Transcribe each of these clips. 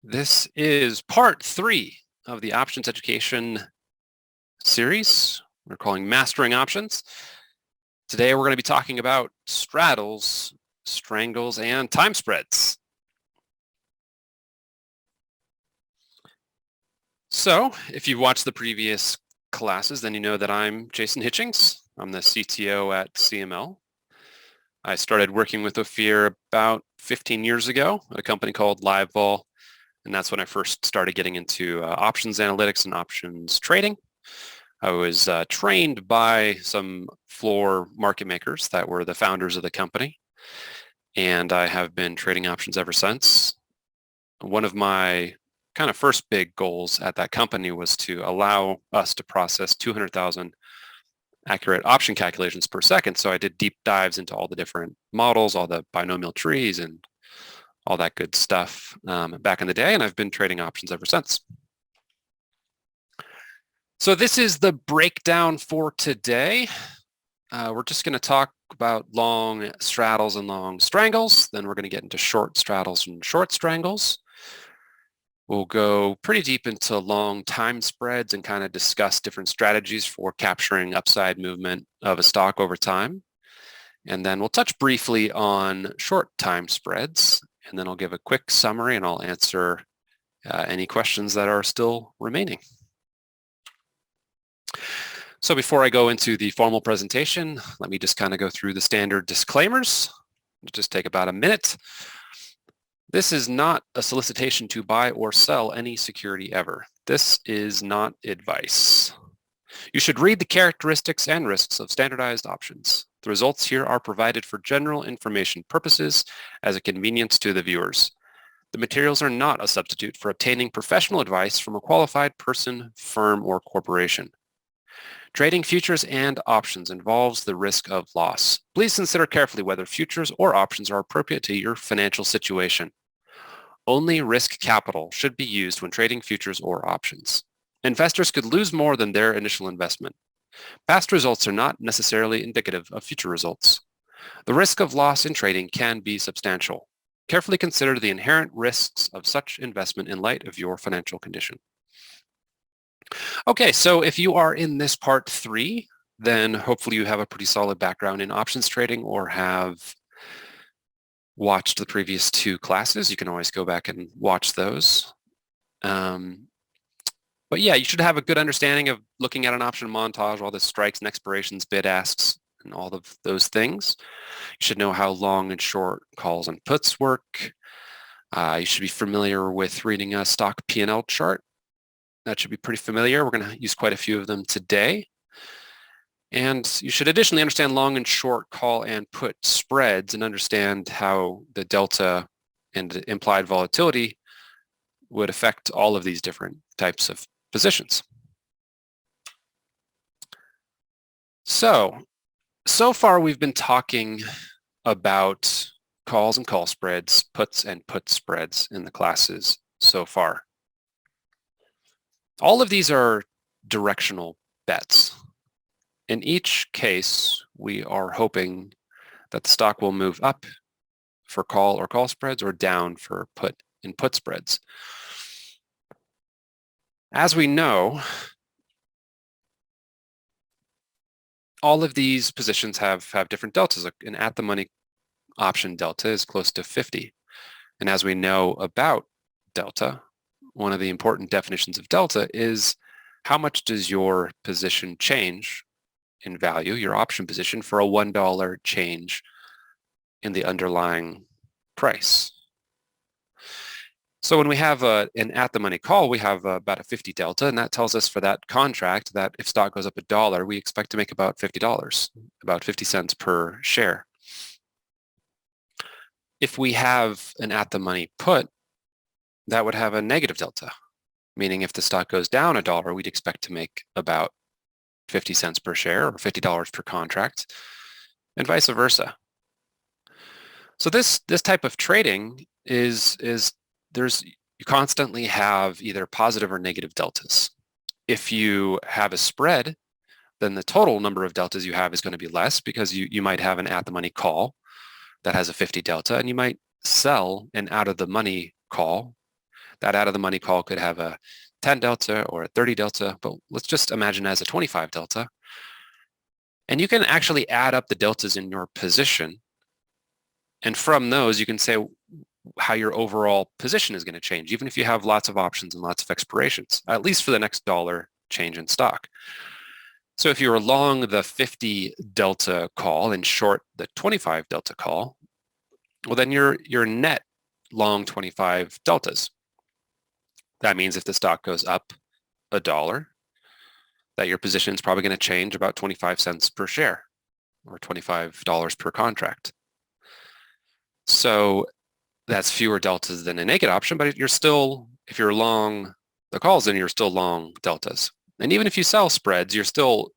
This is part 3 of the Options Education series we're calling Mastering Options. Today we're going to be talking about straddles, strangles, and time spreads. So if you've watched the previous classes, then you know that I'm Jason Hitchings. I'm the CTO at CML. I started working with Ophir about 15 years ago at a company called LiveVol. And that's when I first started getting into options analytics and options trading. I was trained by some floor market makers that were the founders of the company. And I have been trading options ever since. One of my kind of first big goals at that company was to allow us to process 200,000 accurate option calculations per second. So I did deep dives into all the different models, all the binomial trees, and all that good stuff back in the day, and I've been trading options ever since. So this is the breakdown for today. We're just going to talk about long straddles and long strangles. Then we're going to get into short straddles and short strangles. We'll go pretty deep into long time spreads and kind of discuss different strategies for capturing upside movement of a stock over time. And then we'll touch briefly on short time spreads. And then I'll give a quick summary and I'll answer any questions that are still remaining. So before I go into the formal presentation, let me just kind of go through the standard disclaimers. It'll just take about a minute. This is not a solicitation to buy or sell any security ever. This is not advice. You should read the characteristics and risks of standardized options. The results here are provided for general information purposes as a convenience to the viewers. The materials are not a substitute for obtaining professional advice from a qualified person, firm, or corporation. Trading futures and options involves the risk of loss. Please consider carefully whether futures or options are appropriate to your financial situation. Only risk capital should be used when trading futures or options. Investors could lose more than their initial investment. Past results are not necessarily indicative of future results. The risk of loss in trading can be substantial. Carefully consider the inherent risks of such investment in light of your financial condition. Okay, so if you are in this part 3, then hopefully you have a pretty solid background in options trading or have watched the previous 2 classes. You can always go back and watch those. But yeah, you should have a good understanding of looking at an option montage, all the strikes and expirations, bid asks, and all of those things. You should know how long and short calls and puts work. You should be familiar with reading a stock P&L chart. That should be pretty familiar. We're going to use quite a few of them today. And you should additionally understand long and short call and put spreads and understand how the delta and implied volatility would affect all of these different types of positions. So far we've been talking about calls and call spreads, puts and put spreads in the classes so far. All of these are directional bets. In each case, we are hoping that the stock will move up for call or call spreads or down for put and put spreads. As we know, all of these positions have different deltas. An at-the-money option delta is close to 50. And as we know about delta, one of the important definitions of delta is how much does your position change in value, your option position, for a $1 change in the underlying price. So when we have an at-the-money call, we have about a 50 delta, and that tells us for that contract that if stock goes up $1, we expect to make about $50, about 50 cents per share. If we have an at-the-money put, that would have a negative delta, meaning if the stock goes down $1, we'd expect to make about 50 cents per share or $50 per contract, and vice versa. So this type of trading is you constantly have either positive or negative deltas. If you have a spread, then the total number of deltas you have is going to be less because you might have an at-the-money call that has a 50 delta, and you might sell an out-of-the-money call That out of the money call could have a 10 delta or a 30 delta, but let's just imagine as a 25 delta. And you can actually add up the deltas in your position. And from those, you can say how your overall position is going to change, even if you have lots of options and lots of expirations, at least for the next dollar change in stock. So if you were long the 50 delta call and short the 25 delta call, well, then you're net long 25 deltas. That means if the stock goes up $1, that your position is probably going to change about 25 cents per share or $25 per contract. So that's fewer deltas than a naked option, but you're still, if you're long the calls, then you're still long deltas. And even if you sell spreads, you're still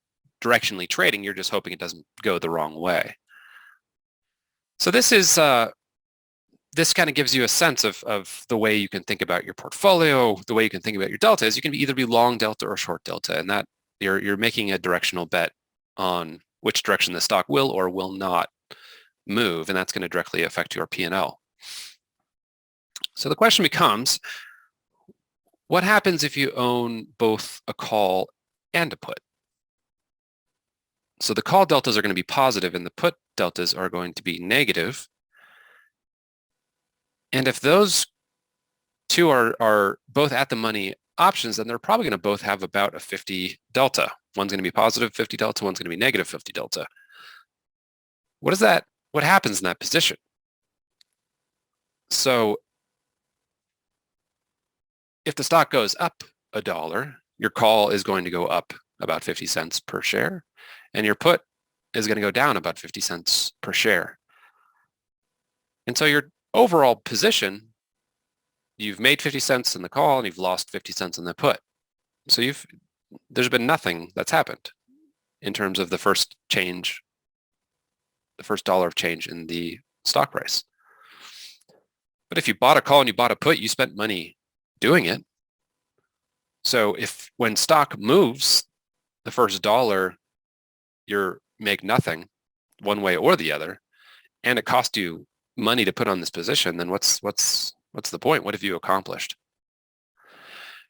directionally trading. You're just hoping it doesn't go the wrong way. So this is this kind of gives you a sense of the way you can think about your portfolio, the way you can think about your deltas. You can either be long delta or short delta, and that you're making a directional bet on which direction the stock will or will not move, and that's going to directly affect your P&L. So the question becomes, what happens if you own both a call and a put? So the call deltas are going to be positive and the put deltas are going to be negative. And if those two are both at the money options, then they're probably going to both have about a 50 delta. One's going to be positive 50 delta, one's going to be negative 50 delta. What happens in that position? So if the stock goes up $1, your call is going to go up about 50 cents per share, and your put is going to go down about 50 cents per share. And so your overall position, you've made 50 cents in the call and you've lost 50 cents in the put. So there's been nothing that's happened in terms of the first change, the first dollar of change in the stock price. But if you bought a call and you bought a put, you spent money doing it. So when stock moves, the first dollar, you make nothing one way or the other, and it cost you money to put on this position, then what's the point? What have you accomplished?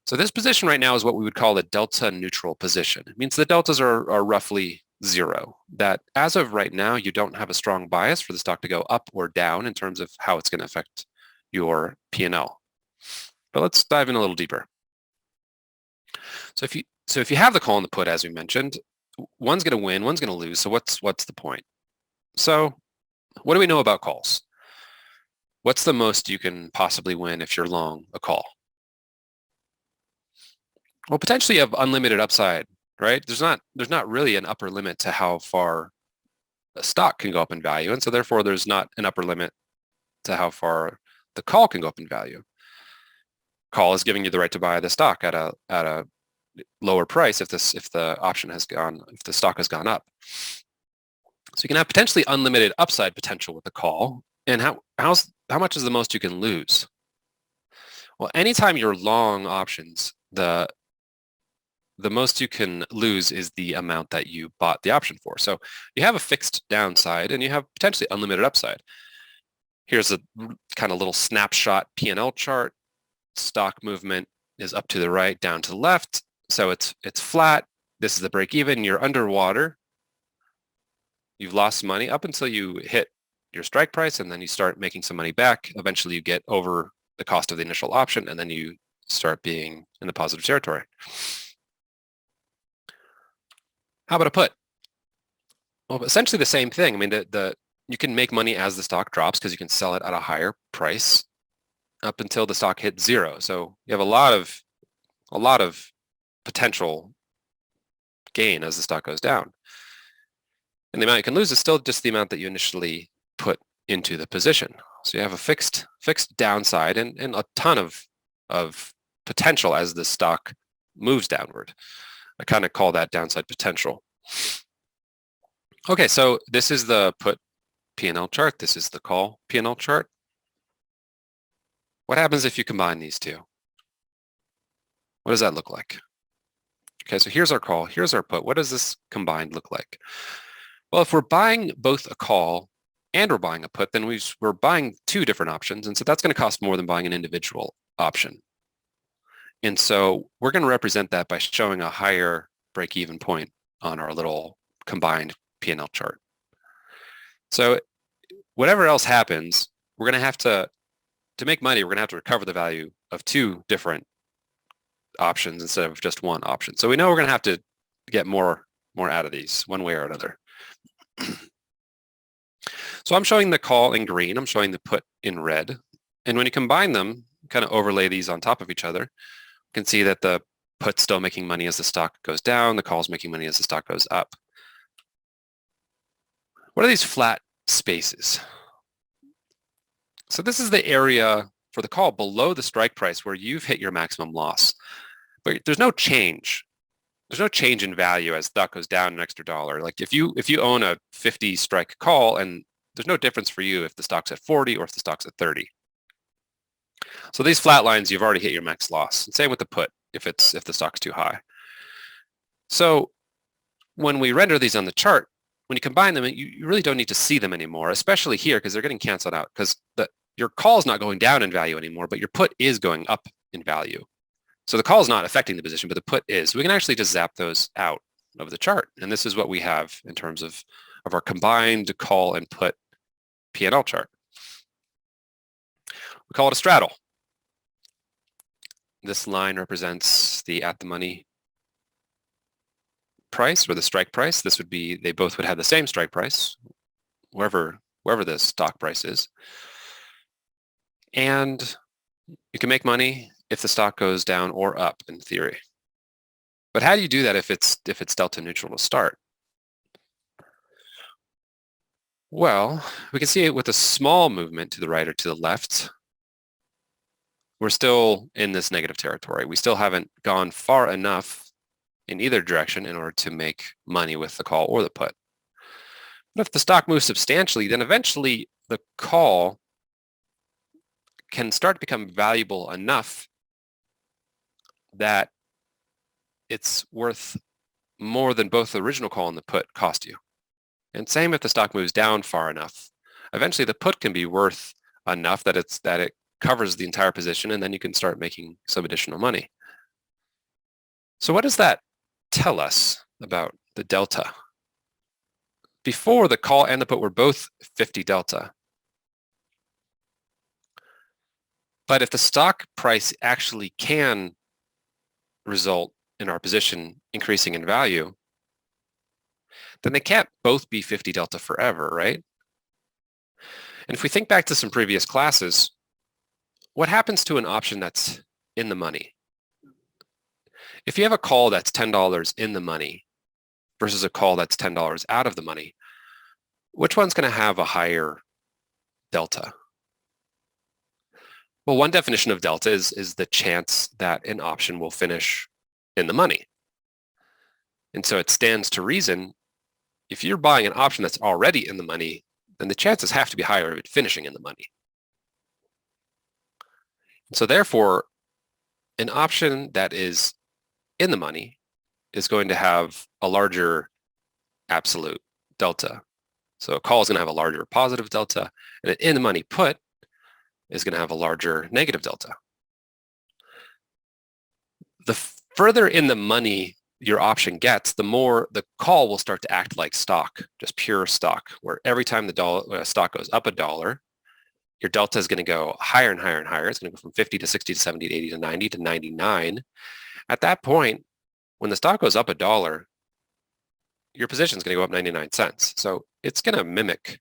So this position right now is what we would call a delta neutral position. It means the deltas are roughly zero, that as of right now, you don't have a strong bias for the stock to go up or down in terms of how it's going to affect your P&L. But let's dive in a little deeper. So if you have the call and the put, as we mentioned, one's going to win, one's going to lose. So what's the point? So what do we know about calls? What's the most you can possibly win if you're long a call? Well, potentially you have unlimited upside, right? There's not really an upper limit to how far a stock can go up in value, and so therefore there's not an upper limit to how far the call can go up in value. Call is giving you the right to buy the stock at a lower price if the stock has gone up. So you can have potentially unlimited upside potential with the call. And how much is the most you can lose? Well, anytime you're long options, the most you can lose is the amount that you bought the option for. So you have a fixed downside and you have potentially unlimited upside. Here's a kind of little snapshot P&L chart. Stock movement is up to the right, down to the left. So it's flat. This is the break even. You're underwater. You've lost money up until you hit your strike price, and then you start making some money back. Eventually you get over the cost of the initial option, and then you start being in the positive territory. How about a put? Well, essentially the same thing. I mean, you can make money as the stock drops because you can sell it at a higher price up until the stock hits zero. So you have a lot of potential gain as the stock goes down. And the amount you can lose is still just the amount that you initially put into the position. So you have a fixed downside and a ton of potential as the stock moves downward. I kind of call that downside potential. Okay, so this is the put P&L chart. This is the call P&L chart. What happens if you combine these two? What does that look like? Okay, so here's our call, here's our put. What does this combined look like? Well, if we're buying both a call and we're buying a put, then we're buying two different options, and so that's going to cost more than buying an individual option. And so we're going to represent that by showing a higher break-even point on our little combined P&L chart. So whatever else happens, we're going to have to make money, we're going to have to recover the value of two different options instead of just one option. So we know we're going to have to get more out of these one way or another. So I'm showing the call in green, I'm showing the put in red. And when you combine them, kind of overlay these on top of each other, you can see that the put's still making money as the stock goes down, the call's making money as the stock goes up. What are these flat spaces? So this is the area for the call below the strike price where you've hit your maximum loss. But there's no change. There's no change in value as stock goes down an extra dollar. Like if you own a 50 strike call, and there's no difference for you if the stock's at 40 or if the stock's at 30. So these flat lines, you've already hit your max loss. And same with the put if the stock's too high. So when we render these on the chart, when you combine them, you really don't need to see them anymore, especially here because they're getting canceled out because your call is not going down in value anymore, but your put is going up in value. So the call is not affecting the position, but the put is. We can actually just zap those out of the chart. And this is what we have in terms of our combined call and put P&L chart. We call it a straddle. This line represents the at the money price or the strike price. This would be, they both would have the same strike price, wherever the stock price is. And you can make money if the stock goes down or up in theory. But how do you do that if it's delta neutral to start? Well, we can see it with a small movement to the right or to the left. We're still in this negative territory. We still haven't gone far enough in either direction in order to make money with the call or the put. But if the stock moves substantially, then eventually the call can start to become valuable enough that it's worth more than both the original call and the put cost you. And same if the stock moves down far enough. Eventually the put can be worth enough that it covers the entire position, and then you can start making some additional money. So what does that tell us about the delta? Before, the call and the put were both 50 delta. But if the stock price actually can result in our position increasing in value, then they can't both be 50 delta forever, right? And if we think back to some previous classes, what happens to an option that's in the money? If you have a call that's $10 in the money versus a call that's $10 out of the money, which one's going to have a higher delta? Well, one definition of delta is the chance that an option will finish in the money. And so it stands to reason, if you're buying an option that's already in the money, then the chances have to be higher of it finishing in the money. And so therefore, an option that is in the money is going to have a larger absolute delta. So a call is going to have a larger positive delta, and an in the money put is going to have a larger negative delta. The further in the money your option gets, the more the call will start to act like stock, just pure stock, where every time the stock goes up $1, your delta is going to go higher and higher and higher. It's going to go from 50 to 60 to 70 to 80 to 90 to 99. At that point, when the stock goes up $1, your position is going to go up 99 cents. So it's going to mimic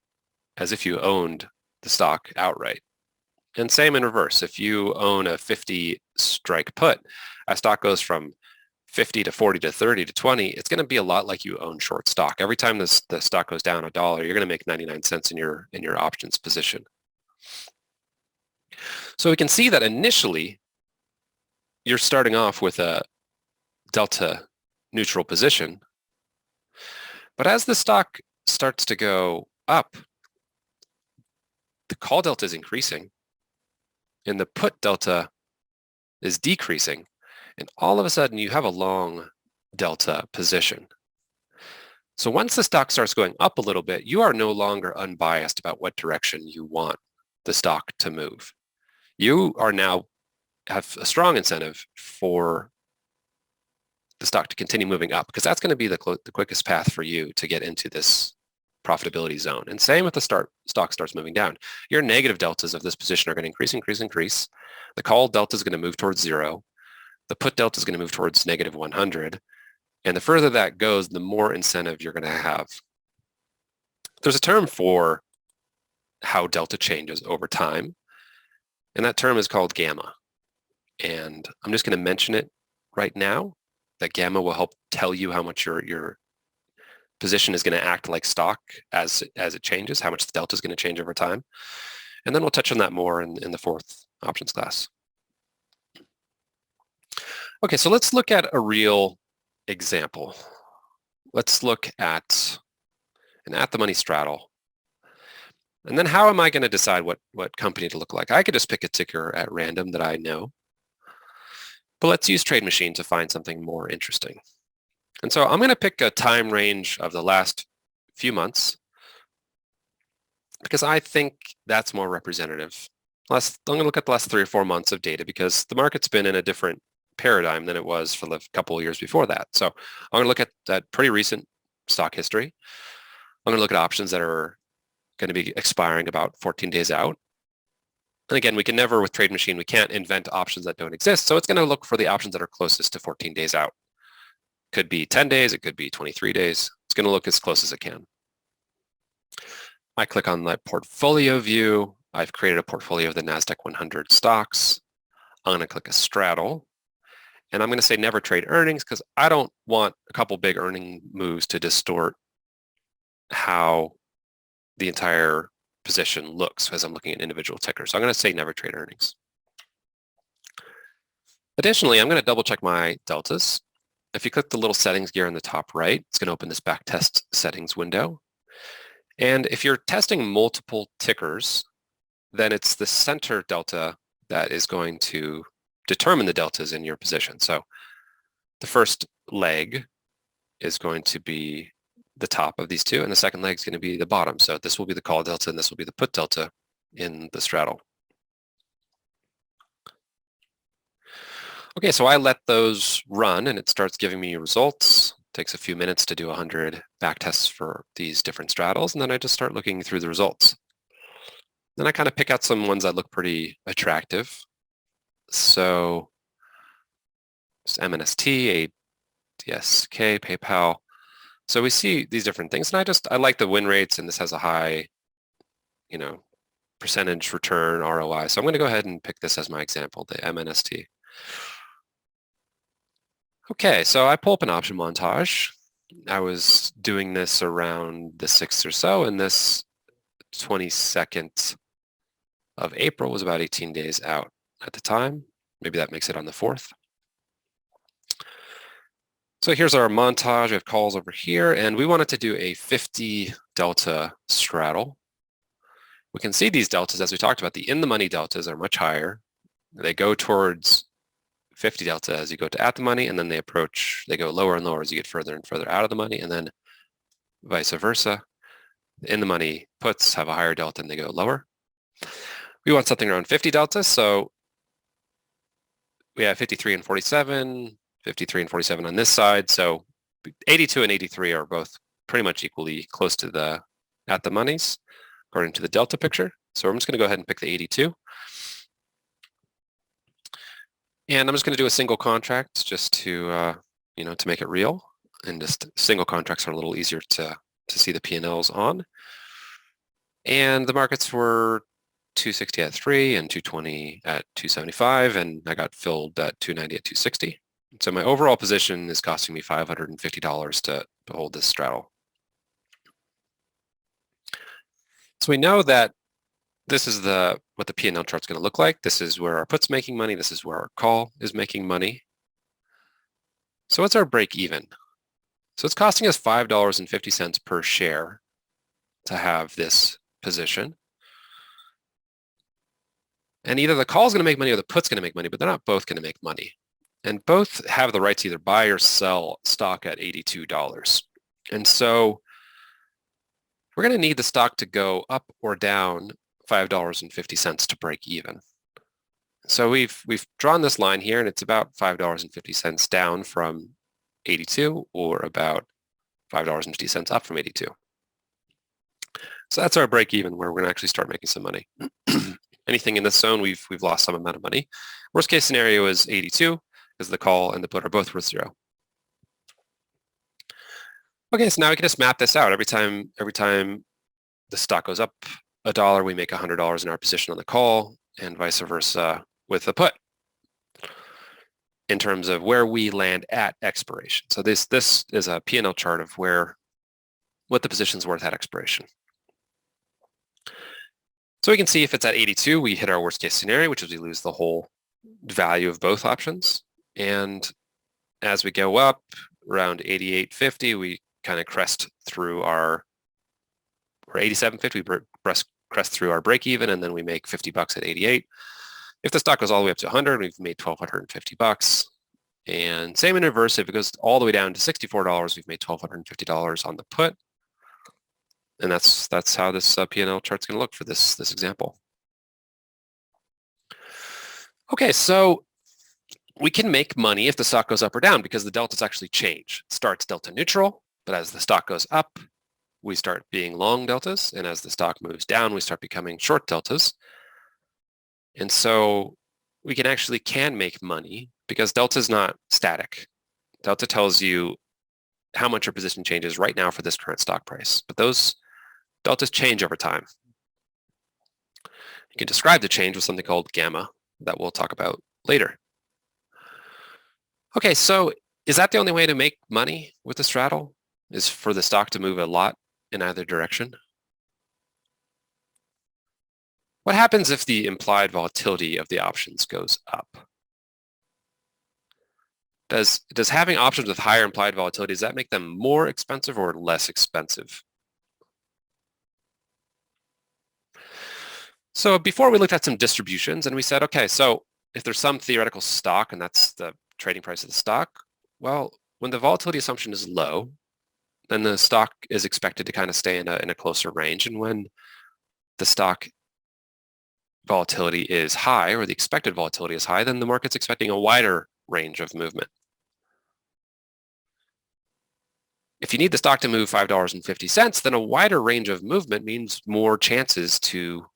as if you owned the stock outright. And same in reverse. If you own a 50 strike put, as stock goes from 50 to 40 to 30 to 20, it's going to be a lot like you own short stock. Every time the stock goes down $1, you're going to make 99 cents in your options position. So we can see that initially you're starting off with a delta neutral position. But as the stock starts to go up, the call delta is increasing and the put delta is decreasing. And all of a sudden you have a long delta position. So once the stock starts going up a little bit, you are no longer unbiased about what direction you want the stock to move. You are now have a strong incentive for the stock to continue moving up, because that's going to be the quickest path for you to get into this profitability zone. And same with the stock starts moving down. Your negative deltas of this position are going to increase, increase, increase. The call delta is going to move towards 0. The put delta is going to move towards negative 100. And the further that goes, the more incentive you're going to have. There's a term for how delta changes over time, and that term is called gamma. And I'm just going to mention it right now, that gamma will help tell you how much your position is going to act like stock as it changes, how much the delta is going to change over time. And then we'll touch on that more in the 4th options class. Okay, so let's look at a real example. Let's look at an at-the-money straddle. And then how am I going to decide what company to look like? I could just pick a ticker at random that I know. But let's use TradeMachine to find something more interesting. And so I'm going to pick a time range of the last few months, because I think that's more representative. I'm going to look at the last 3 or 4 months of data, because the market's been in a different paradigm than it was for the couple of years before that. So I'm going to look at that pretty recent stock history. I'm going to look at options that are going to be expiring about 14 days out. And again, we can never, with TradeMachine, we can't invent options that don't exist. So it's going to look for the options that are closest to 14 days out. Could be 10 days, it could be 23 days. It's going to look as close as it can. I click on my portfolio view. I've created a portfolio of the NASDAQ 100 stocks. I'm going to click a straddle. And I'm going to say never trade earnings, because I don't want a couple big earning moves to distort how the entire position looks as I'm looking at individual tickers. So I'm going to say never trade earnings. Additionally, I'm going to double check my deltas. If you click the little settings gear in the top right, it's going to open this backtest settings window. And if you're testing multiple tickers, then it's the center delta that is going to determine the deltas in your position. So the first leg is going to be the top of these two, and the second leg is going to be the bottom. So this will be the call delta, and this will be the put delta in the straddle. Okay, so I let those run, and it starts giving me results. It takes a few minutes to do 100 back tests for these different straddles, and then I just start looking through the results. Then I kind of pick out some ones that look pretty attractive. So it's MNST, ADSK, PayPal. So we see these different things, and I like the win rates, and this has a high, percentage return ROI. So I'm going to go ahead and pick this as my example, the MNST. Okay, so I pull up an option montage. I was doing this around the 6th or so, and this 22nd of April was about 18 days out at the time. Maybe that makes it on the 4th. So here's our montage. We have calls over here, and we wanted to do a 50 delta straddle. We can see these deltas, as we talked about, the in-the-money deltas are much higher. They go towards 50 delta as you go to at the money, and then they go lower and lower as you get further and further out of the money, and then vice versa. The in-the-money puts have a higher delta and they go lower. We want something around 50 delta, so we have 53 and 47, 53 and 47 on this side, so 82 and 83 are both pretty much equally close to the at the monies, according to the delta picture. So I'm just going to go ahead and pick the 82. And I'm just going to do a single contract just to, to make it real. And just single contracts are a little easier to see the P&Ls on. And the markets were 260 at 3 and 220 at 275, and I got filled at 290 at 260. So my overall position is costing me $550 to hold this straddle. So we know that this is what the P&L chart's going to look like. This is where our put's making money. This is where our call is making money. So what's our break even? So it's costing us $5.50 per share to have this position. And either the call is going to make money or the put's going to make money, but they're not both going to make money. And both have the right to either buy or sell stock at $82. And so we're going to need the stock to go up or down $5.50 to break even. So we've drawn this line here, and it's about $5.50 down from 82, or about $5.50 up from 82. So that's our break even, where we're going to actually start making some money. Anything in this zone, we've lost some amount of money. Worst case scenario is 82, because the call and the put are both worth 0. Okay, so now we can just map this out. Every time the stock goes up $1, we make $100 in our position on the call, and vice versa with the put, in terms of where we land at expiration. So this is a P&L chart of what the position's worth at expiration. So we can see if it's at 82, we hit our worst case scenario, which is we lose the whole value of both options. And as we go up around 88.50, we kind of crest through or 87.50, we crest through our break even, and then we make $50 at 88. If the stock goes all the way up to 100, we've made $1,250. And same in reverse, if it goes all the way down to $64, we've made $1,250 on the put. And that's how this P&L chart's going to look for this example. Okay, so we can make money if the stock goes up or down, because the deltas actually change. It starts delta neutral, but as the stock goes up, we start being long deltas, and as the stock moves down, we start becoming short deltas. And so we can make money because delta is not static. Delta tells you how much your position changes right now for this current stock price, but those deltas change over time. You can describe the change with something called gamma that we'll talk about later. Okay, so is that the only way to make money with the straddle? Is for the stock to move a lot in either direction? What happens if the implied volatility of the options goes up? Does having options with higher implied volatility, does that make them more expensive or less expensive? So before we looked at some distributions, and we said, okay, so if there's some theoretical stock, and that's the trading price of the stock, well, when the volatility assumption is low, then the stock is expected to kind of stay in a closer range. And when the stock volatility is high, or the expected volatility is high, then the market's expecting a wider range of movement. If you need the stock to move $5.50, then a wider range of movement means more chances to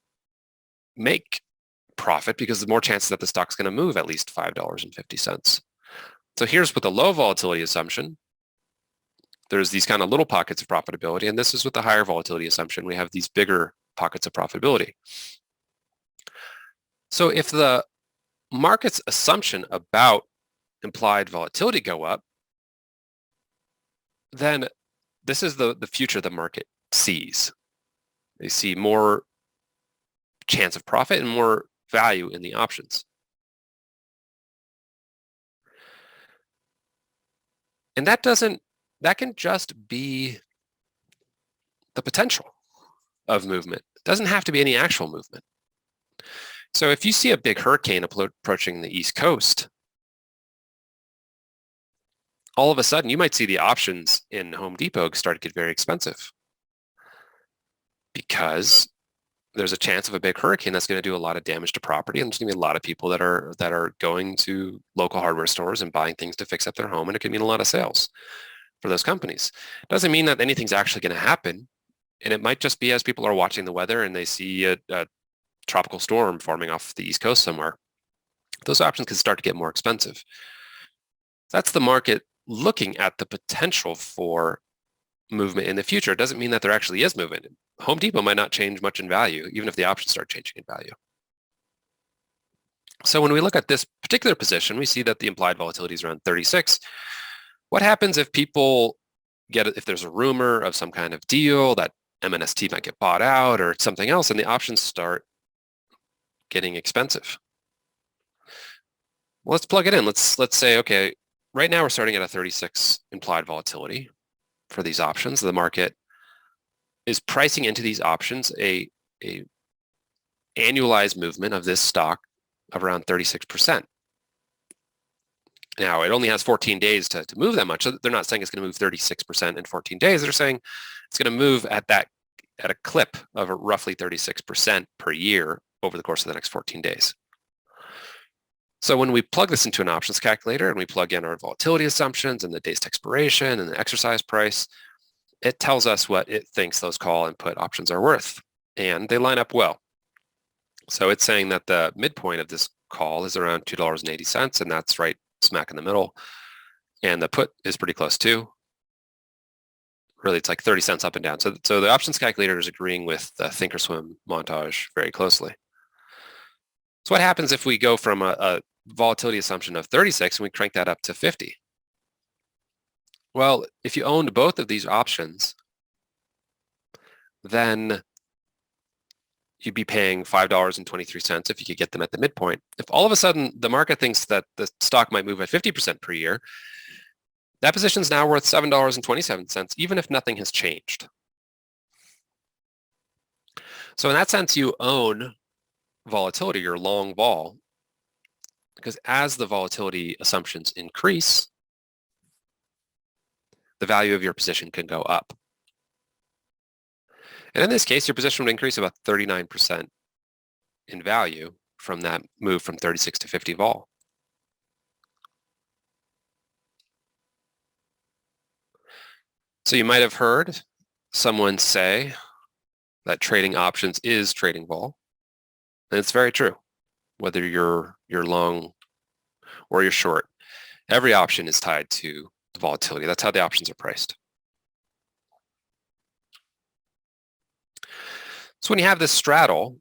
make profit, because the more chances that the stock's going to move at least $5.50. So here's with the low volatility assumption. There's these kind of little pockets of profitability, and this is with the higher volatility assumption. We have these bigger pockets of profitability. So if the market's assumption about implied volatility go up, then this is the future the market sees. They see more chance of profit and more value in the options. And that can just be the potential of movement. It doesn't have to be any actual movement. So if you see a big hurricane approaching the East Coast, all of a sudden you might see the options in Home Depot start to get very expensive, because there's a chance of a big hurricane that's going to do a lot of damage to property, and there's going to be a lot of people that are going to local hardware stores and buying things to fix up their home, and it could mean a lot of sales for those companies. It doesn't mean that anything's actually going to happen, and it might just be as people are watching the weather and they see a tropical storm forming off the East Coast somewhere. Those options can start to get more expensive. That's the market looking at the potential for movement in the future. It doesn't mean that there actually is movement. Home Depot might not change much in value, even if the options start changing in value. So when we look at this particular position, we see that the implied volatility is around 36. What happens if if there's a rumor of some kind of deal that MNST might get bought out or something else, and the options start getting expensive? Well, let's plug it in. Let's say, okay, right now we're starting at a 36 implied volatility for these options. The market is pricing into these options a annualized movement of this stock of around 36%. Now, it only has 14 days to move that much. So they're not saying it's going to move 36% in 14 days. They're saying it's going to move at a clip of roughly 36% per year over the course of the next 14 days. So when we plug this into an options calculator and we plug in our volatility assumptions and the days to expiration and the exercise price, it tells us what it thinks those call and put options are worth, and they line up well. So it's saying that the midpoint of this call is around $2.80, and that's right smack in the middle. And the put is pretty close too. Really, it's like 30 cents up and down. So the options calculator is agreeing with the Thinkorswim montage very closely. So what happens if we go from a volatility assumption of 36 and we crank that up to 50? Well, if you owned both of these options, then you'd be paying $5.23 if you could get them at the midpoint. If all of a sudden the market thinks that the stock might move at 50% per year, that position is now worth $7.27, even if nothing has changed. So in that sense, you own volatility, your long vol, because as the volatility assumptions increase, the value of your position can go up. And in this case, your position would increase about 39% in value from that move from 36 to 50 vol. So you might have heard someone say that trading options is trading vol. And it's very true. Whether you're long or you're short, every option is tied to the volatility. That's how the options are priced. So when you have this straddle,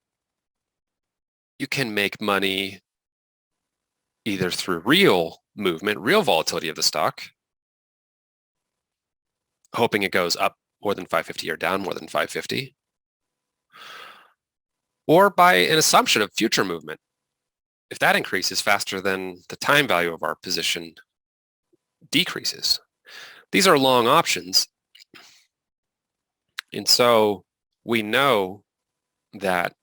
you can make money either through real movement, real volatility of the stock, hoping it goes up more than 550 or down more than 550, or by an assumption of future movement. If that increases faster than the time value of our position decreases. These are long options. And so we know that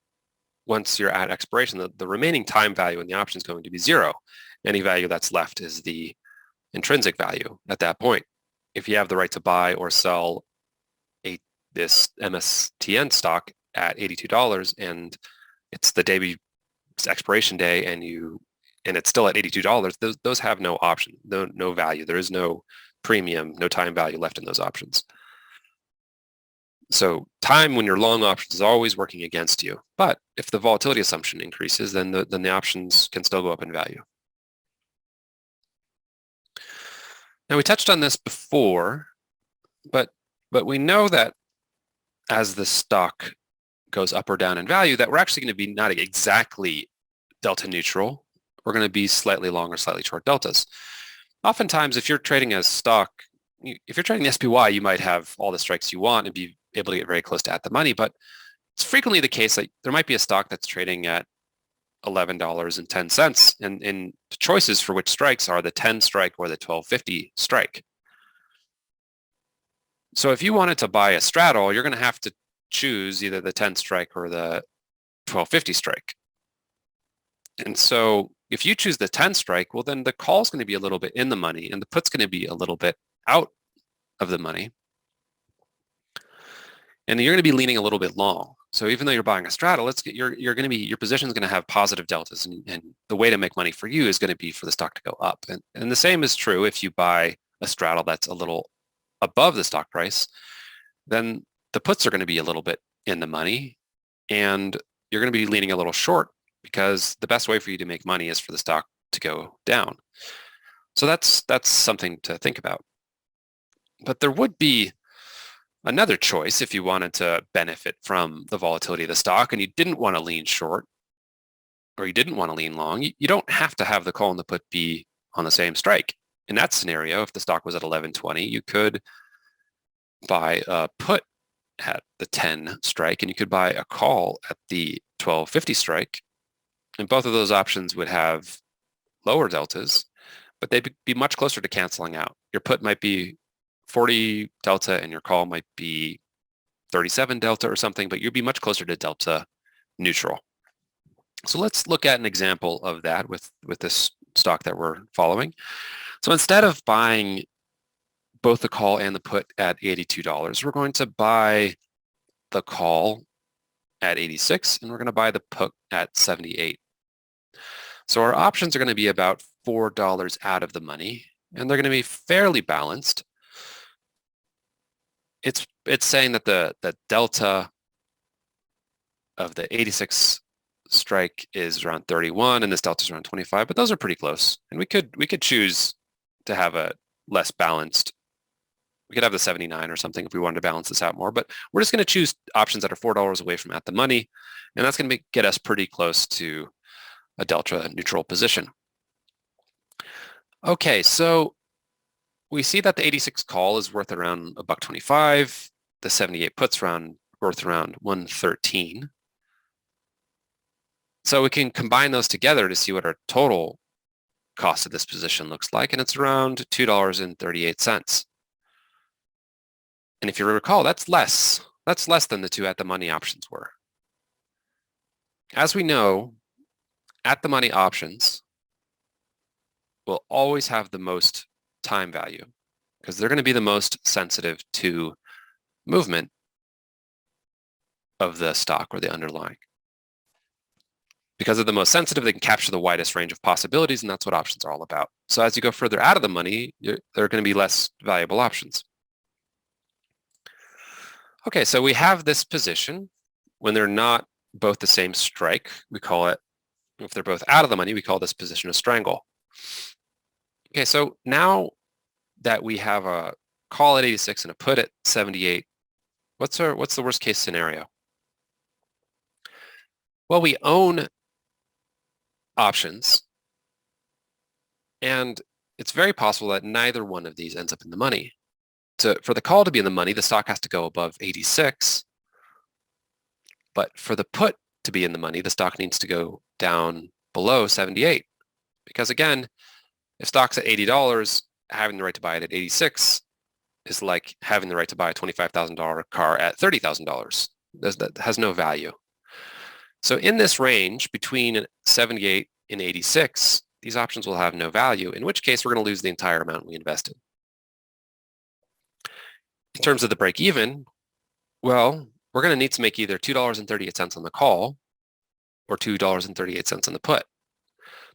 once you're at expiration, the remaining time value in the option is going to be zero. Any value that's left is the intrinsic value at that point. If you have the right to buy or sell this MSTN stock at $82 and it's the it's expiration day and it's still at $82, those have no option, no value. There is no premium, no time value left in those options. So time when you're long options is always working against you. But if the volatility assumption increases, then the options can still go up in value. Now we touched on this before, but we know that as the stock goes up or down in value, that we're actually going to be not exactly delta neutral. We're going to be slightly long or slightly short deltas. Oftentimes, if you're trading a stock, if you're trading the SPY, you might have all the strikes you want and be able to get very close to at the money, but it's frequently the case that there might be a stock that's trading at $11.10, and the choices for which strikes are the 10 strike or the 12.50 strike. So if you wanted to buy a straddle, you're going to have to choose either the 10 strike or the 12.50 strike. And so if you choose the 10 strike, well, then the call is going to be a little bit in the money and the put's going to be a little bit out of the money. And you're going to be leaning a little bit long. So even though you're buying a straddle, your position is going to have positive deltas, and the way to make money for you is going to be for the stock to go up. And the same is true if you buy a straddle that's a little above the stock price, then the puts are going to be a little bit in the money, and you're going to be leaning a little short because the best way for you to make money is for the stock to go down. So that's something to think about. But there would be another choice if you wanted to benefit from the volatility of the stock and you didn't want to lean short or you didn't want to lean long. You don't have to have the call and the put be on the same strike. In that scenario, if the stock was at 11.20, you could buy a put at the 10 strike and you could buy a call at the 12.50 strike. And both of those options would have lower deltas, but they'd be much closer to canceling out. Your put might be 40 delta and your call might be 37 delta or something, but you'd be much closer to delta neutral. So let's look at an example of that with this stock that we're following. So instead of buying both the call and the put at $82, we're going to buy the call at 86 and we're going to buy the put at 78. So our options are going to be about $4 out of the money, and they're going to be fairly balanced. It's saying that the delta of the 86 strike is around 31 and this delta is around 25, but those are pretty close. And we could choose to have a less balanced. We could have the 79 or something if we wanted to balance this out more, but we're just going to choose options that are $4 away from at the money, and that's going to get us pretty close to a delta neutral position. Okay, so we see that the 86 call is worth around $1.25. The 78 puts worth around 113. So we can combine those together to see what our total cost of this position looks like, and it's around $2.38. And if you recall, that's less than the two at the money options were. As we know, at the money options will always have the most time value because they're going to be the most sensitive to movement of the stock or the underlying. Because they're the most sensitive, they can capture the widest range of possibilities, and that's what options are all about. So as you go further out of the money, there are going to be less valuable options. Okay, so we have this position. When they're not both the same strike, we call it, if they're both out of the money, we call this position a strangle. Okay, so now that we have a call at 86 and a put at 78, what's the worst case scenario? Well, we own options, and it's very possible that neither one of these ends up in the money. For the call to be in the money, the stock has to go above 86, but for the put to be in the money, the stock needs to go down below 78. Because again, if stock's at $80, having the right to buy it at 86 is like having the right to buy a $25,000 car at $30,000. That has no value. So in this range between 78 and 86, these options will have no value, in which case we're going to lose the entire amount we invested. In terms of the break even, well, we're going to need to make either $2.38 on the call or $2.38 on the put.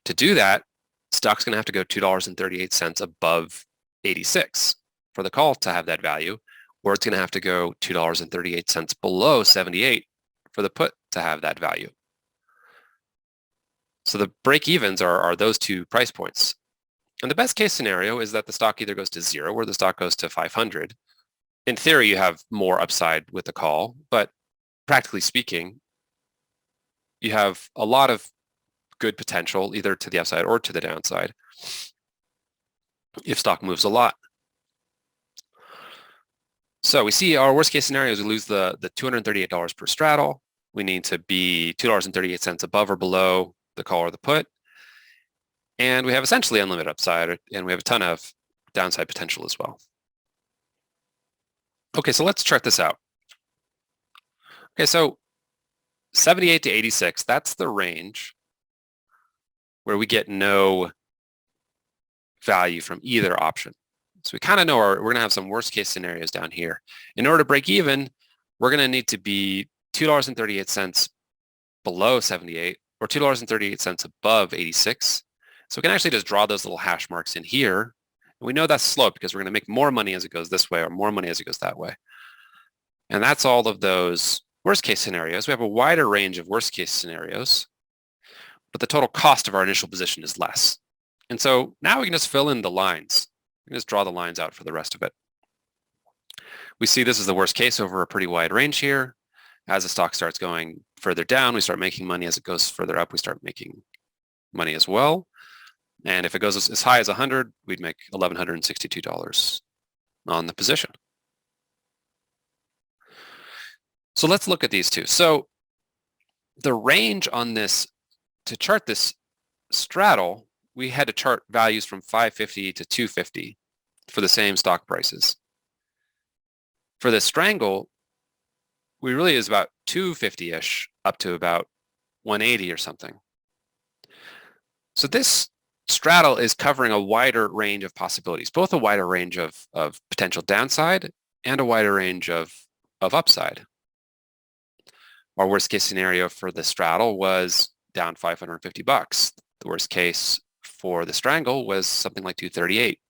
To do that, stock's going to have to go $2.38 above 86 for the call to have that value, or it's going to have to go $2.38 below 78 for the put to have that value. So the break evens are those two price points. And the best case scenario is that the stock either goes to 0 or the stock goes to 500. In theory, you have more upside with the call, but practically speaking, you have a lot of good potential either to the upside or to the downside if stock moves a lot. So we see our worst case scenario is we lose the $238 per straddle. We need to be $2.38 above or below the call or the put. And we have essentially unlimited upside, and we have a ton of downside potential as well. Okay, so let's chart this out. Okay, so 78 to 86, that's the range where we get no value from either option. So we kind of know we're going to have some worst case scenarios down here. In order to break even, we're going to need to be $2.38 below 78 or $2.38 above 86. So we can actually just draw those little hash marks in here. And we know that's slope because we're going to make more money as it goes this way or more money as it goes that way. And that's all of those worst case scenarios. We have a wider range of worst case scenarios, but the total cost of our initial position is less. And so now we can just fill in the lines. We can just draw the lines out for the rest of it. We see this is the worst case over a pretty wide range here. As the stock starts going further down, we start making money. As it goes further up, we start making money as well. And if it goes as high as 100, we'd make $1,162 on the position. So let's look at these two. So the range on this, to chart this straddle, we had to chart values from 550 to 250 for the same stock prices. For the strangle, we really is about 250-ish up to about 180 or something. So this straddle is covering a wider range of possibilities, both a wider range of potential downside and a wider range of upside. Our worst case scenario for the straddle was down $550. The worst case for the strangle was something like 238.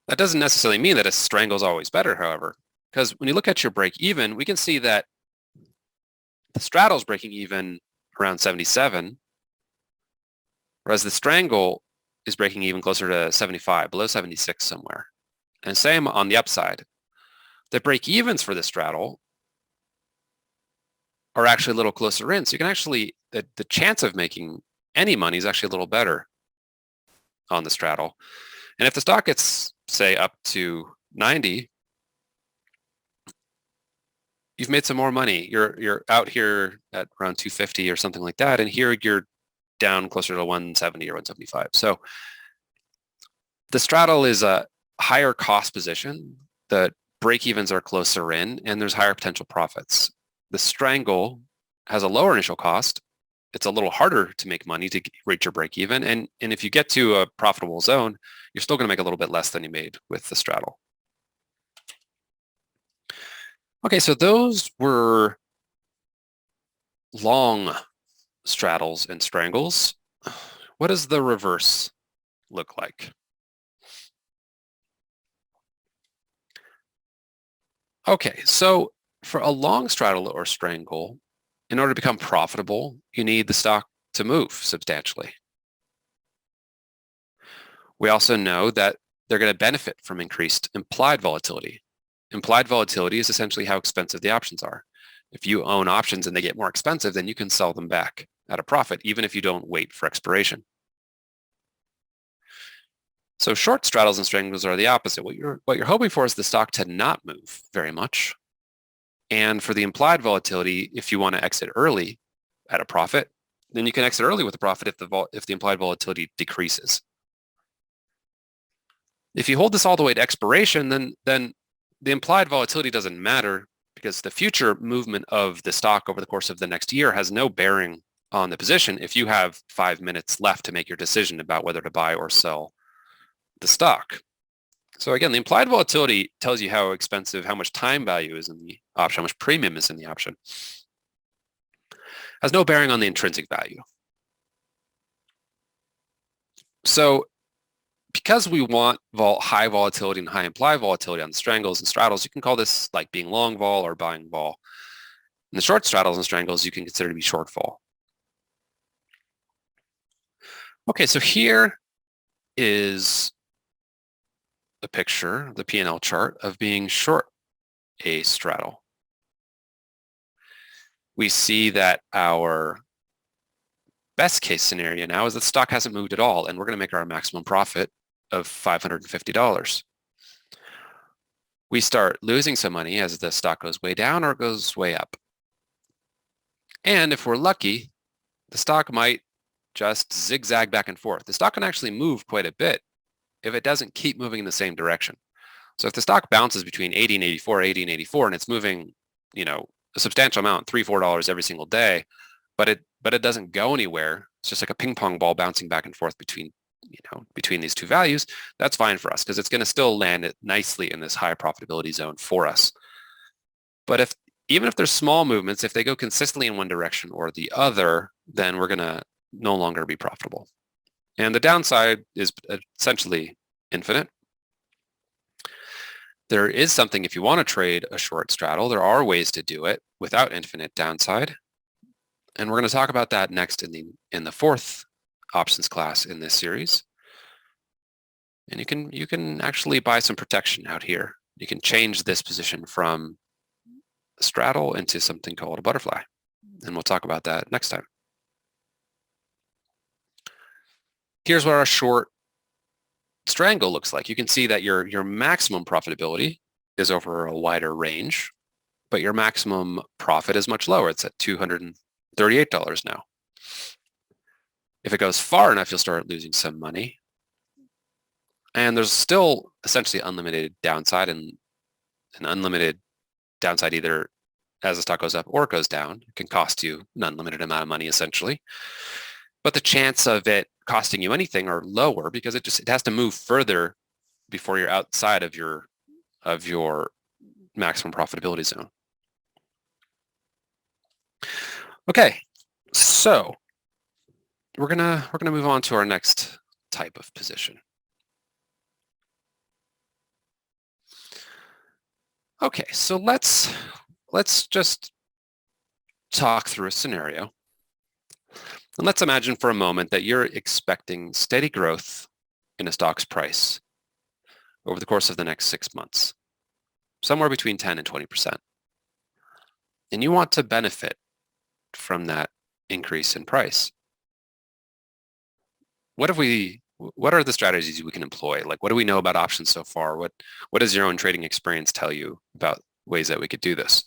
That doesn't necessarily mean that a strangle is always better, however, because when you look at your break even, we can see that the straddle's breaking even around 77, whereas the strangle is breaking even closer to 75, below 76 somewhere. And same on the upside. The break evens for the straddle are actually a little closer in. So you can actually, the chance of making any money is actually a little better on the straddle. And if the stock gets, say, up to 90, you've made some more money. You're out here at around 250 or something like that, and here you're down closer to 170 or 175. So the straddle is a higher cost position. The break-evens are closer in, and there's higher potential profits. The strangle has a lower initial cost. It's a little harder to make money to reach your break-even, and if you get to a profitable zone, you're still going to make a little bit less than you made with the straddle. Okay, so those were long straddles and strangles. What does the reverse look like? Okay, so for a long straddle or strangle, in order to become profitable, you need the stock to move substantially. We also know that they're going to benefit from increased implied volatility. Implied volatility is essentially how expensive the options are. If you own options and they get more expensive, then you can sell them back at a profit, even if you don't wait for expiration. So short straddles and strangles are the opposite. What you're hoping for is the stock to not move very much. And for the implied volatility, if you want to exit early at a profit, then you can exit early with a profit if the implied volatility decreases. If you hold this all the way to expiration, then the implied volatility doesn't matter because the future movement of the stock over the course of the next year has no bearing on the position if you have 5 minutes left to make your decision about whether to buy or sell the stock. So again, the implied volatility tells you how expensive, how much time value is in the option, how much premium is in the option. Has no bearing on the intrinsic value. So because we want high volatility and high implied volatility on the strangles and straddles, you can call this like being long vol or buying vol. In the short straddles and strangles, you can consider to be short vol. Okay, so here is a picture, the P&L chart of being short a straddle. We see that our best case scenario now is that the stock hasn't moved at all, and we're going to make our maximum profit of $550. We start losing some money as the stock goes way down or goes way up. And if we're lucky, the stock might just zigzag back and forth. The stock can actually move quite a bit if it doesn't keep moving in the same direction. So if the stock bounces between 80 and 84, 80 and 84, and it's moving, a substantial amount, $3, $4 every single day, but it doesn't go anywhere. It's just like a ping pong ball bouncing back and forth between these two values. That's fine for us because it's going to still land it nicely in this high profitability zone for us. But even if there's small movements, if they go consistently in one direction or the other, then we're going to no longer be profitable. And the downside is essentially infinite. There is something, if you want to trade a short straddle, there are ways to do it without infinite downside. And we're going to talk about that next in the fourth options class in this series. And you can actually buy some protection out here. You can change this position from a straddle into something called a butterfly. And we'll talk about that next time. Here's what our short strangle looks like. You can see that your maximum profitability is over a wider range, but your maximum profit is much lower. It's at $238 now. If it goes far enough, you'll start losing some money. And there's still essentially unlimited downside and an unlimited downside either as the stock goes up or it goes down. It can cost you an unlimited amount of money essentially. But the chance of it costing you anything are lower because it has to move further before you're outside of your maximum profitability zone. Okay, so we're gonna move on to our next type of position. Okay, so let's just talk through a scenario. And let's imagine for a moment that you're expecting steady growth in a stock's price over the course of the next 6 months, somewhere between 10 and 20%. And you want to benefit from that increase in price. What are the strategies we can employ? Like, what do we know about options so far? What does your own trading experience tell you about ways that we could do this?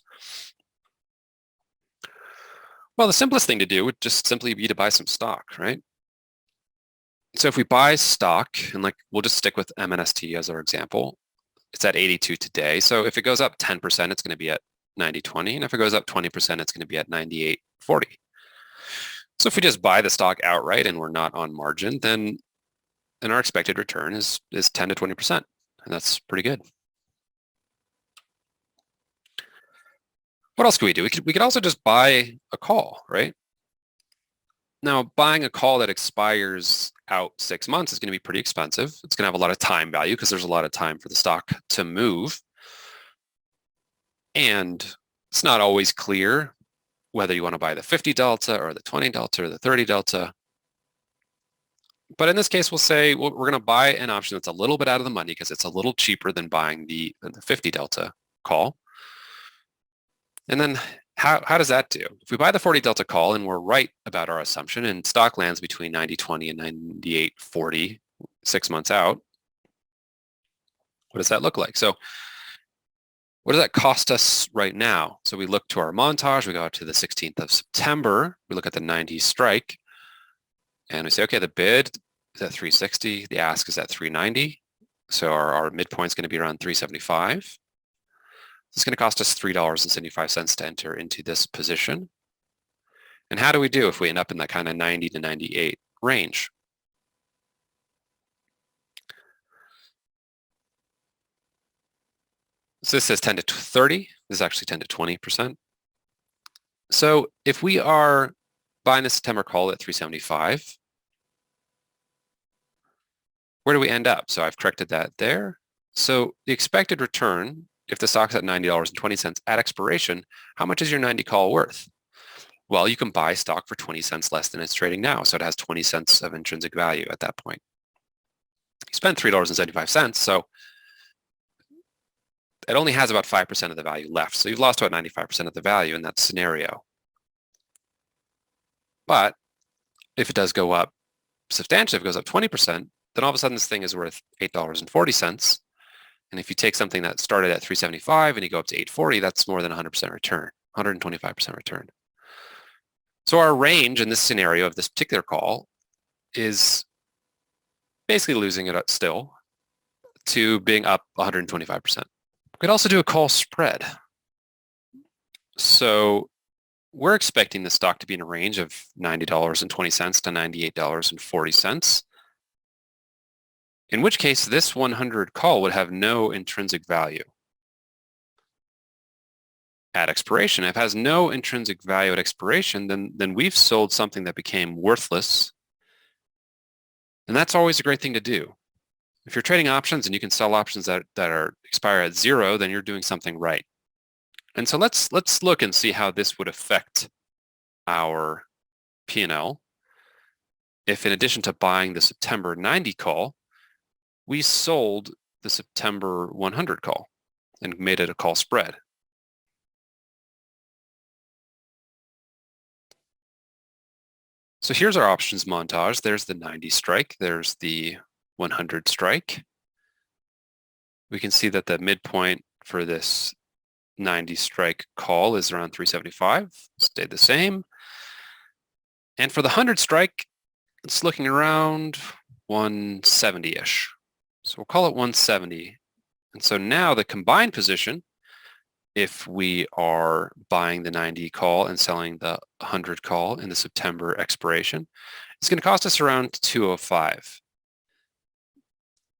Well, the simplest thing to do would just simply be to buy some stock, right? So if we buy stock, and like we'll just stick with MNST as our example, it's at 82 today. So if it goes up 10%, it's going to be at 90.20. And if it goes up 20%, it's going to be at 98.40. So if we just buy the stock outright and we're not on margin, then our expected return is 10 to 20%. And that's pretty good. What else could we do? We could also just buy a call, right? Now, buying a call that expires out 6 months is going to be pretty expensive. It's going to have a lot of time value because there's a lot of time for the stock to move. And it's not always clear whether you want to buy the 50 delta or the 20 delta or the 30 delta. But in this case, we'll say we're going to buy an option that's a little bit out of the money because it's a little cheaper than buying the 50 delta call. And then how does that do? If we buy the 40 delta call and we're right about our assumption and stock lands between 90.20 and 98.40 6 months out, what does that look like? So what does that cost us right now? So we look to our montage, we go out to the 16th of September, we look at the 90 strike, and we say, okay, the bid is at 360, the ask is at 390. So our midpoint is going to be around 375. It's going to cost us $3.75 to enter into this position. And how do we do if we end up in that kind of 90 to 98 range? So this says 10 to 30. This is actually 10 to 20%. So if we are buying the September call at 375, where do we end up? So I've corrected that there. So the expected return, if the stock's at $90.20 at expiration, how much is your 90 call worth? Well, you can buy stock for 20 cents less than it's trading now. So it has 20 cents of intrinsic value at that point. You spend $3.75, so it only has about 5% of the value left. So you've lost about 95% of the value in that scenario. But if it does go up substantially, if it goes up 20%, then all of a sudden this thing is worth $8.40. And if you take something that started at 375 and you go up to 840, that's more than 100% return, 125% return. So our range in this scenario of this particular call is basically losing it still to being up 125%. We could also do a call spread. So we're expecting the stock to be in a range of $90.20 to $98.40. In which case, this 100 call would have no intrinsic value at expiration. If it has no intrinsic value at expiration, then we've sold something that became worthless. And that's always a great thing to do. If you're trading options and you can sell options that are expire at 0, then you're doing something right. And so let's look and see how this would affect our P&L if, in addition to buying the September 90 call, we sold the September 100 call and made it a call spread. So here's our options montage. There's the 90 strike. There's the 100 strike. We can see that the midpoint for this 90 strike call is around 375. Stayed the same. And for the 100 strike, it's looking around 170-ish. So we'll call it 170. And so now the combined position, if we are buying the 90 call and selling the 100 call in the September expiration, it's going to cost us around 205.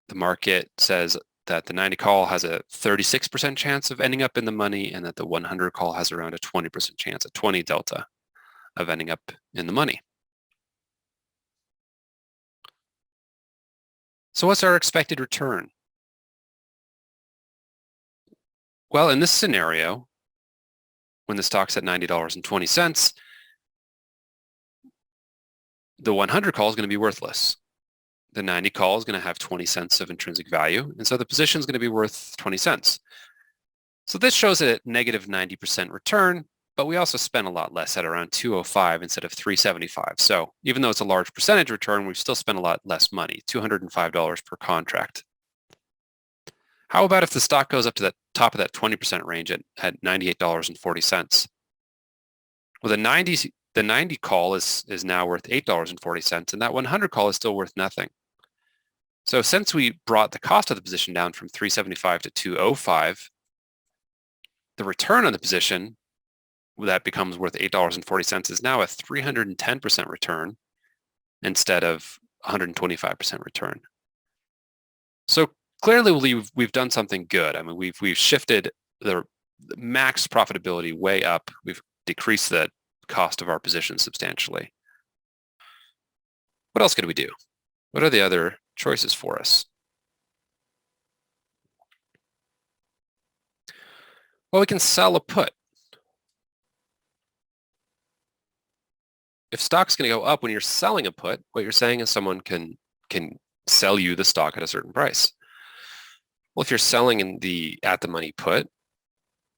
The market says that the 90 call has a 36% chance of ending up in the money and that the 100 call has around a 20% chance, a 20 delta of ending up in the money. So what's our expected return? Well, in this scenario, when the stock's at $90.20, the 100 call is going to be worthless. The 90 call is going to have 20 cents of intrinsic value, and so the position is going to be worth 20 cents. So this shows a negative 90% return, but we also spent a lot less at around 205 instead of 375. So even though it's a large percentage return, we've still spent a lot less money, $205 per contract. How about if the stock goes up to the top of that 20% range at $98.40? Well, the 90 call is now worth $8.40, and that 100 call is still worth nothing. So since we brought the cost of the position down from 375 to 205, the return on the position that becomes worth $8.40 is now a 310% return instead of 125% return. So clearly we've done something good. I mean, we've shifted the max profitability way up. We've decreased the cost of our position substantially. What else could we do? What are the other choices for us? Well, we can sell a put. If stock's going to go up when you're selling a put, what you're saying is someone can sell you the stock at a certain price. Well, if you're selling in the at-the-money put,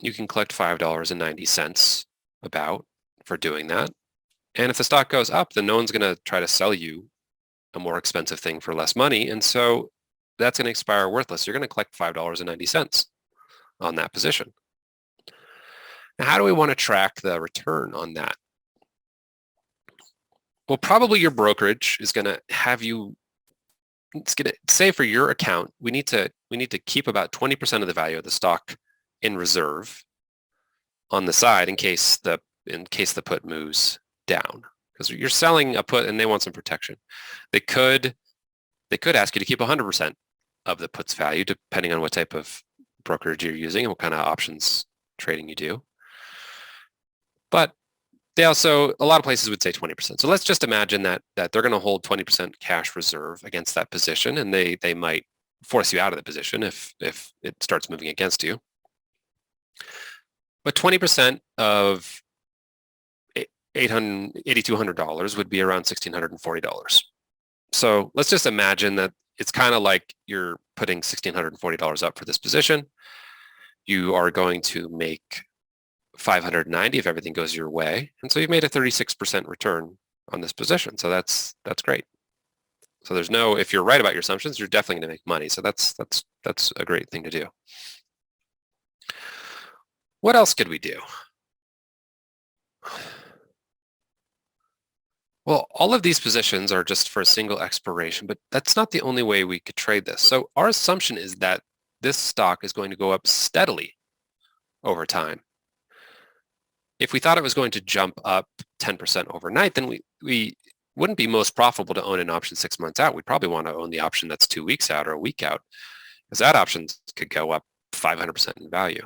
you can collect $5.90 about for doing that. And if the stock goes up, then no one's going to try to sell you a more expensive thing for less money. And so that's going to expire worthless. You're going to collect $5.90 on that position. Now, how do we want to track the return on that? Well, probably your brokerage is going to have you, it's going to say for your account, we need to keep about 20% of the value of the stock in reserve on the side in case the put moves down, because you're selling a put and they want some protection. They could ask you to keep 100% of the put's value, depending on what type of brokerage you're using and what kind of options trading you do. But they also, a lot of places would say 20%. So let's just imagine that they're going to hold 20% cash reserve against that position, and they might force you out of the position if it starts moving against you. But 20% of $8,200 would be around $1,640. So let's just imagine that it's kind of like you're putting $1,640 up for this position. You are going to make $590 if everything goes your way, and so you've made a 36% return on this position. So that's great. So there's no, if you're right about your assumptions, you're definitely going to make money. So that's a great thing to do. What else could we do? Well, all of these positions are just for a single expiration, but that's not the only way we could trade this. So our assumption is that this stock is going to go up steadily over time. If we thought it was going to jump up 10% overnight, then we wouldn't be most profitable to own an option 6 months out. We'd probably want to own the option that's 2 weeks out or a week out, because that option could go up 500% in value.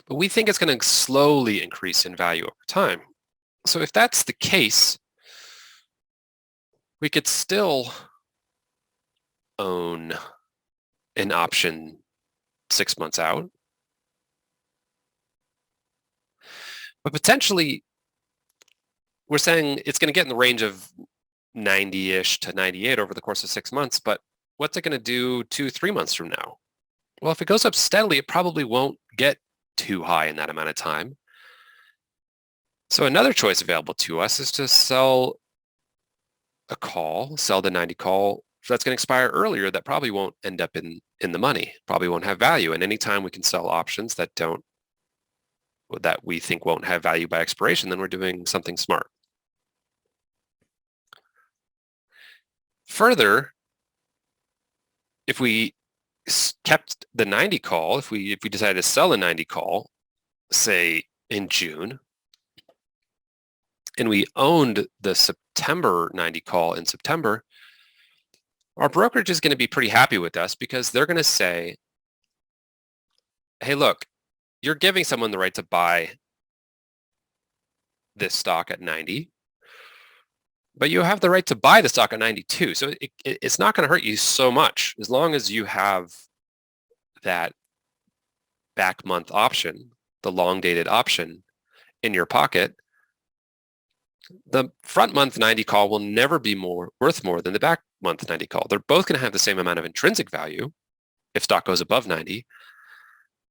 But we think it's going to slowly increase in value over time. So if that's the case, we could still own an option 6 months out, but potentially we're saying it's going to get in the range of 90-ish to 98 over the course of 6 months, but what's it going to do 2-3 months from now? Well, if it goes up steadily, it probably won't get too high in that amount of time. So another choice available to us is to sell a call, sell the 90 call that's going to expire earlier that probably won't end up in the money, probably won't have value. And anytime we can sell options that we think won't have value by expiration, then we're doing something smart. Further, if we kept the 90 call, if we decided to sell a 90 call, say in June, and we owned the September 90 call in September, our brokerage is going to be pretty happy with us, because they're going to say, hey, look, you're giving someone the right to buy this stock at 90. But you have the right to buy the stock at 92. So it's not going to hurt you so much as long as you have that back month option, the long dated option in your pocket. The front month 90 call will never be worth more than the back month 90 call. They're both going to have the same amount of intrinsic value if stock goes above 90,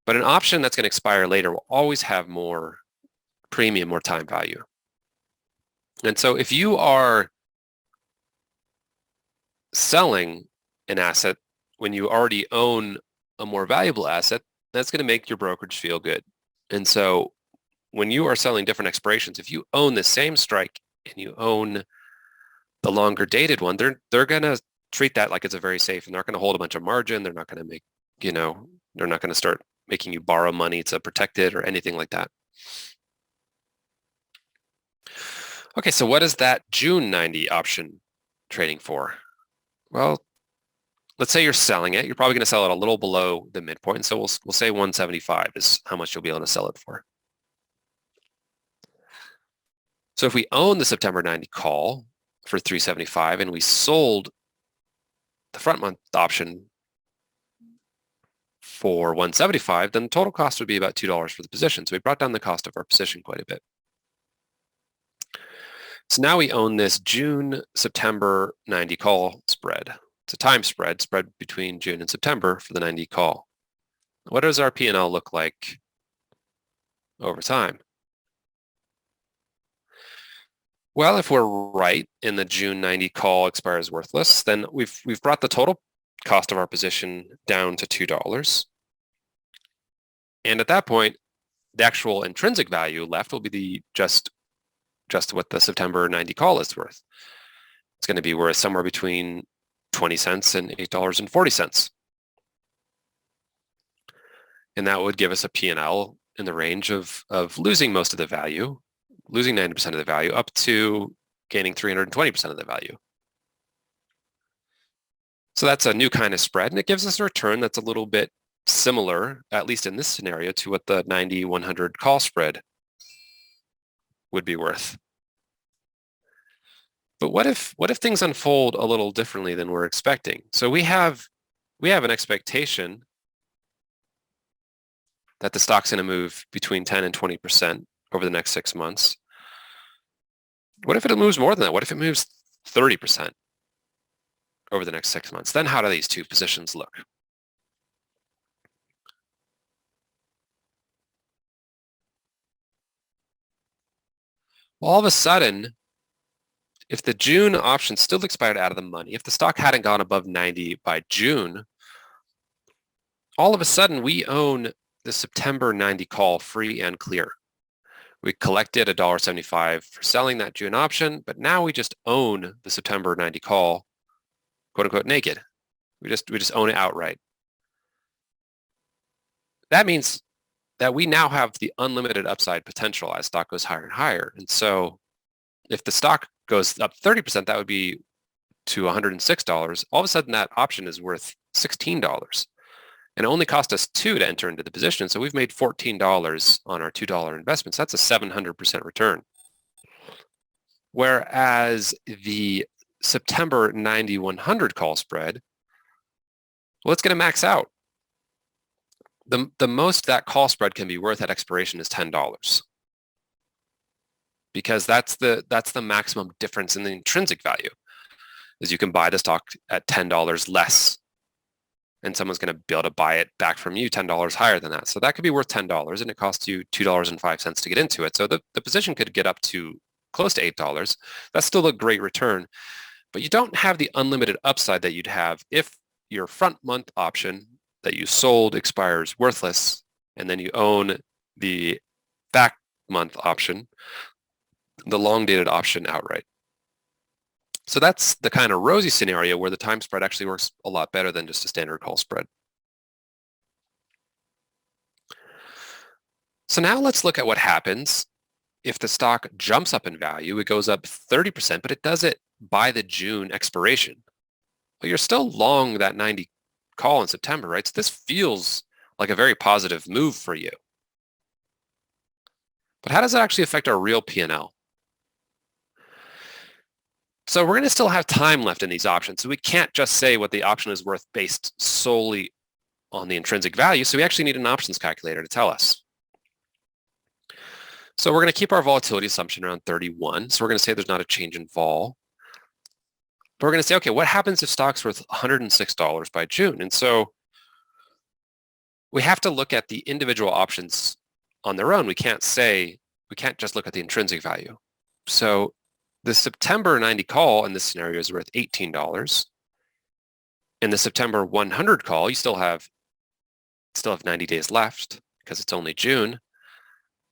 but an option that's going to expire later will always have more premium, more time value. And so if you are selling an asset when you already own a more valuable asset, that's going to make your brokerage feel good. And so when you are selling different expirations, if you own the same strike and you own the longer dated one, they're going to treat that like it's a very safe, and they're not going to hold a bunch of margin. They're not going to make, they're not going to start making you borrow money to protect it or anything like that. Okay, so what is that June 90 option trading for? Well, let's say you're selling it. You're probably going to sell it a little below the midpoint. So we'll say 175 is how much you'll be able to sell it for. So if we own the September 90 call for 375 and we sold the front month option for 175, then the total cost would be about $2 for the position. So we brought down the cost of our position quite a bit. So now we own this June-September 90 call spread. It's a time spread between June and September for the 90 call. What does our P&L look like over time? Well, if we're right in the June 90 call expires worthless, then we've brought the total cost of our position down to $2. And at that point, the actual intrinsic value left will be just what the September 90 call is worth. It's going to be worth somewhere between 20 cents and $8.40. And that would give us a P&L in the range of losing most of the value, losing 90% of the value, up to gaining 320% of the value. So that's a new kind of spread, and it gives us a return that's a little bit similar, at least in this scenario, to what the 90-100 call spread would be worth. But what if things unfold a little differently than we're expecting? So we have an expectation that the stock's going to move between 10 and 20% over the next 6 months. What if it moves more than that? What if it moves 30% over the next 6 months? Then how do these two positions look? Well, all of a sudden, if the June option still expired out of the money, if the stock hadn't gone above 90 by June, all of a sudden we own the September 90 call free and clear. We collected $1.75 for selling that June option, but now we just own the September 90 call, quote unquote, naked. We just own it outright. That means that we now have the unlimited upside potential as stock goes higher and higher. And so if the stock goes up 30%, that would be to $106. All of a sudden, that option is worth $16. And it only cost us $2 to enter into the position. So we've made $14 on our $2 investments. That's a 700% return. Whereas the September 90-100 call spread, well, it's going to max out. The most that call spread can be worth at expiration is $10. Because that's the maximum difference in the intrinsic value, is you can buy the stock at $10 less, and someone's going to be able to buy it back from you $10 higher than that. So that could be worth $10, and it costs you $2.05 to get into it. So the position could get up to close to $8. That's still a great return, but you don't have the unlimited upside that you'd have if your front month option that you sold expires worthless, and then you own the back month option, the long dated option, outright. So that's the kind of rosy scenario where the time spread actually works a lot better than just a standard call spread. So now let's look at what happens if the stock jumps up in value. It goes up 30%, but it does it by the June expiration. Well, you're still long that 90 call in September, right? So this feels like a very positive move for you. But how does it actually affect our real P&L? So we're going to still have time left in these options. So we can't just say what the option is worth based solely on the intrinsic value. So we actually need an options calculator to tell us. So we're going to keep our volatility assumption around 31. So we're going to say there's not a change in vol. But we're going to say, okay, what happens if stock's worth $106 by June? And so we have to look at the individual options on their own. We can't just look at the intrinsic value. So the September 90 call in this scenario is worth $18. In the September 100 call, you still have 90 days left because it's only June,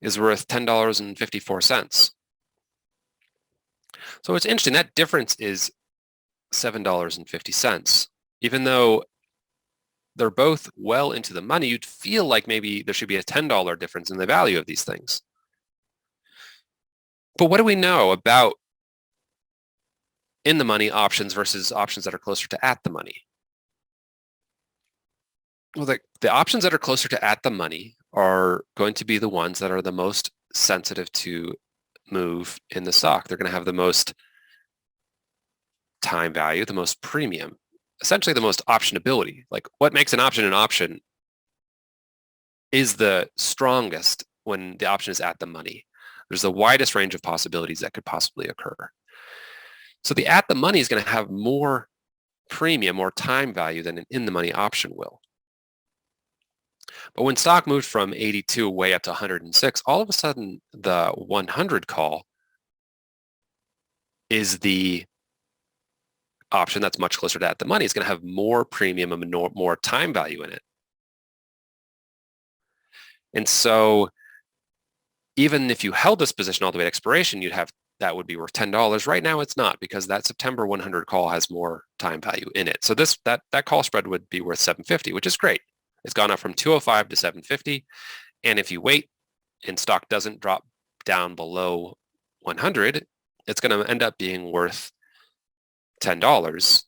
is worth $10.54. So it's interesting, that difference is $7.50. Even though they're both well into the money, you'd feel like maybe there should be a $10 difference in the value of these things. But what do we know about in the money options versus options that are closer to at the money? Well, the options that are closer to at the money are going to be the ones that are the most sensitive to move in the stock. They're going to have the most time value, the most premium, essentially the most optionability. Like what makes an option is the strongest when the option is at the money. There's the widest range of possibilities that could possibly occur. So the at the money is going to have more premium, more time value than an in the money option will. But when stock moved from 82 way up to 106, all of a sudden the 100 call is the option that's much closer to at the money. It's going to have more premium and more time value in it. And so even if you held this position all the way to expiration, that would be worth $10. Right now it's not, because that September 100 call has more time value in it. So that call spread would be worth $7.50, which is great. It's gone up from $205 to $7.50. And if you wait and stock doesn't drop down below 100, it's going to end up being worth $10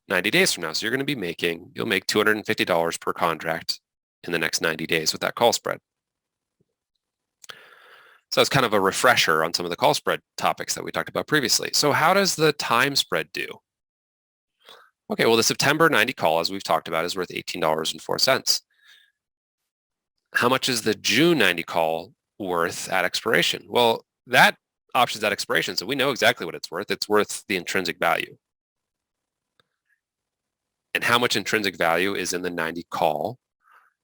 90 days from now. So you're going to you'll make $250 per contract in the next 90 days with that call spread. So it's kind of a refresher on some of the call spread topics that we talked about previously. So how does the time spread do? Okay, well, the September 90 call, as we've talked about, is worth $18.04. How much is the June 90 call worth at expiration? Well, that option's at expiration, so we know exactly what it's worth. It's worth the intrinsic value. And how much intrinsic value is in the 90 call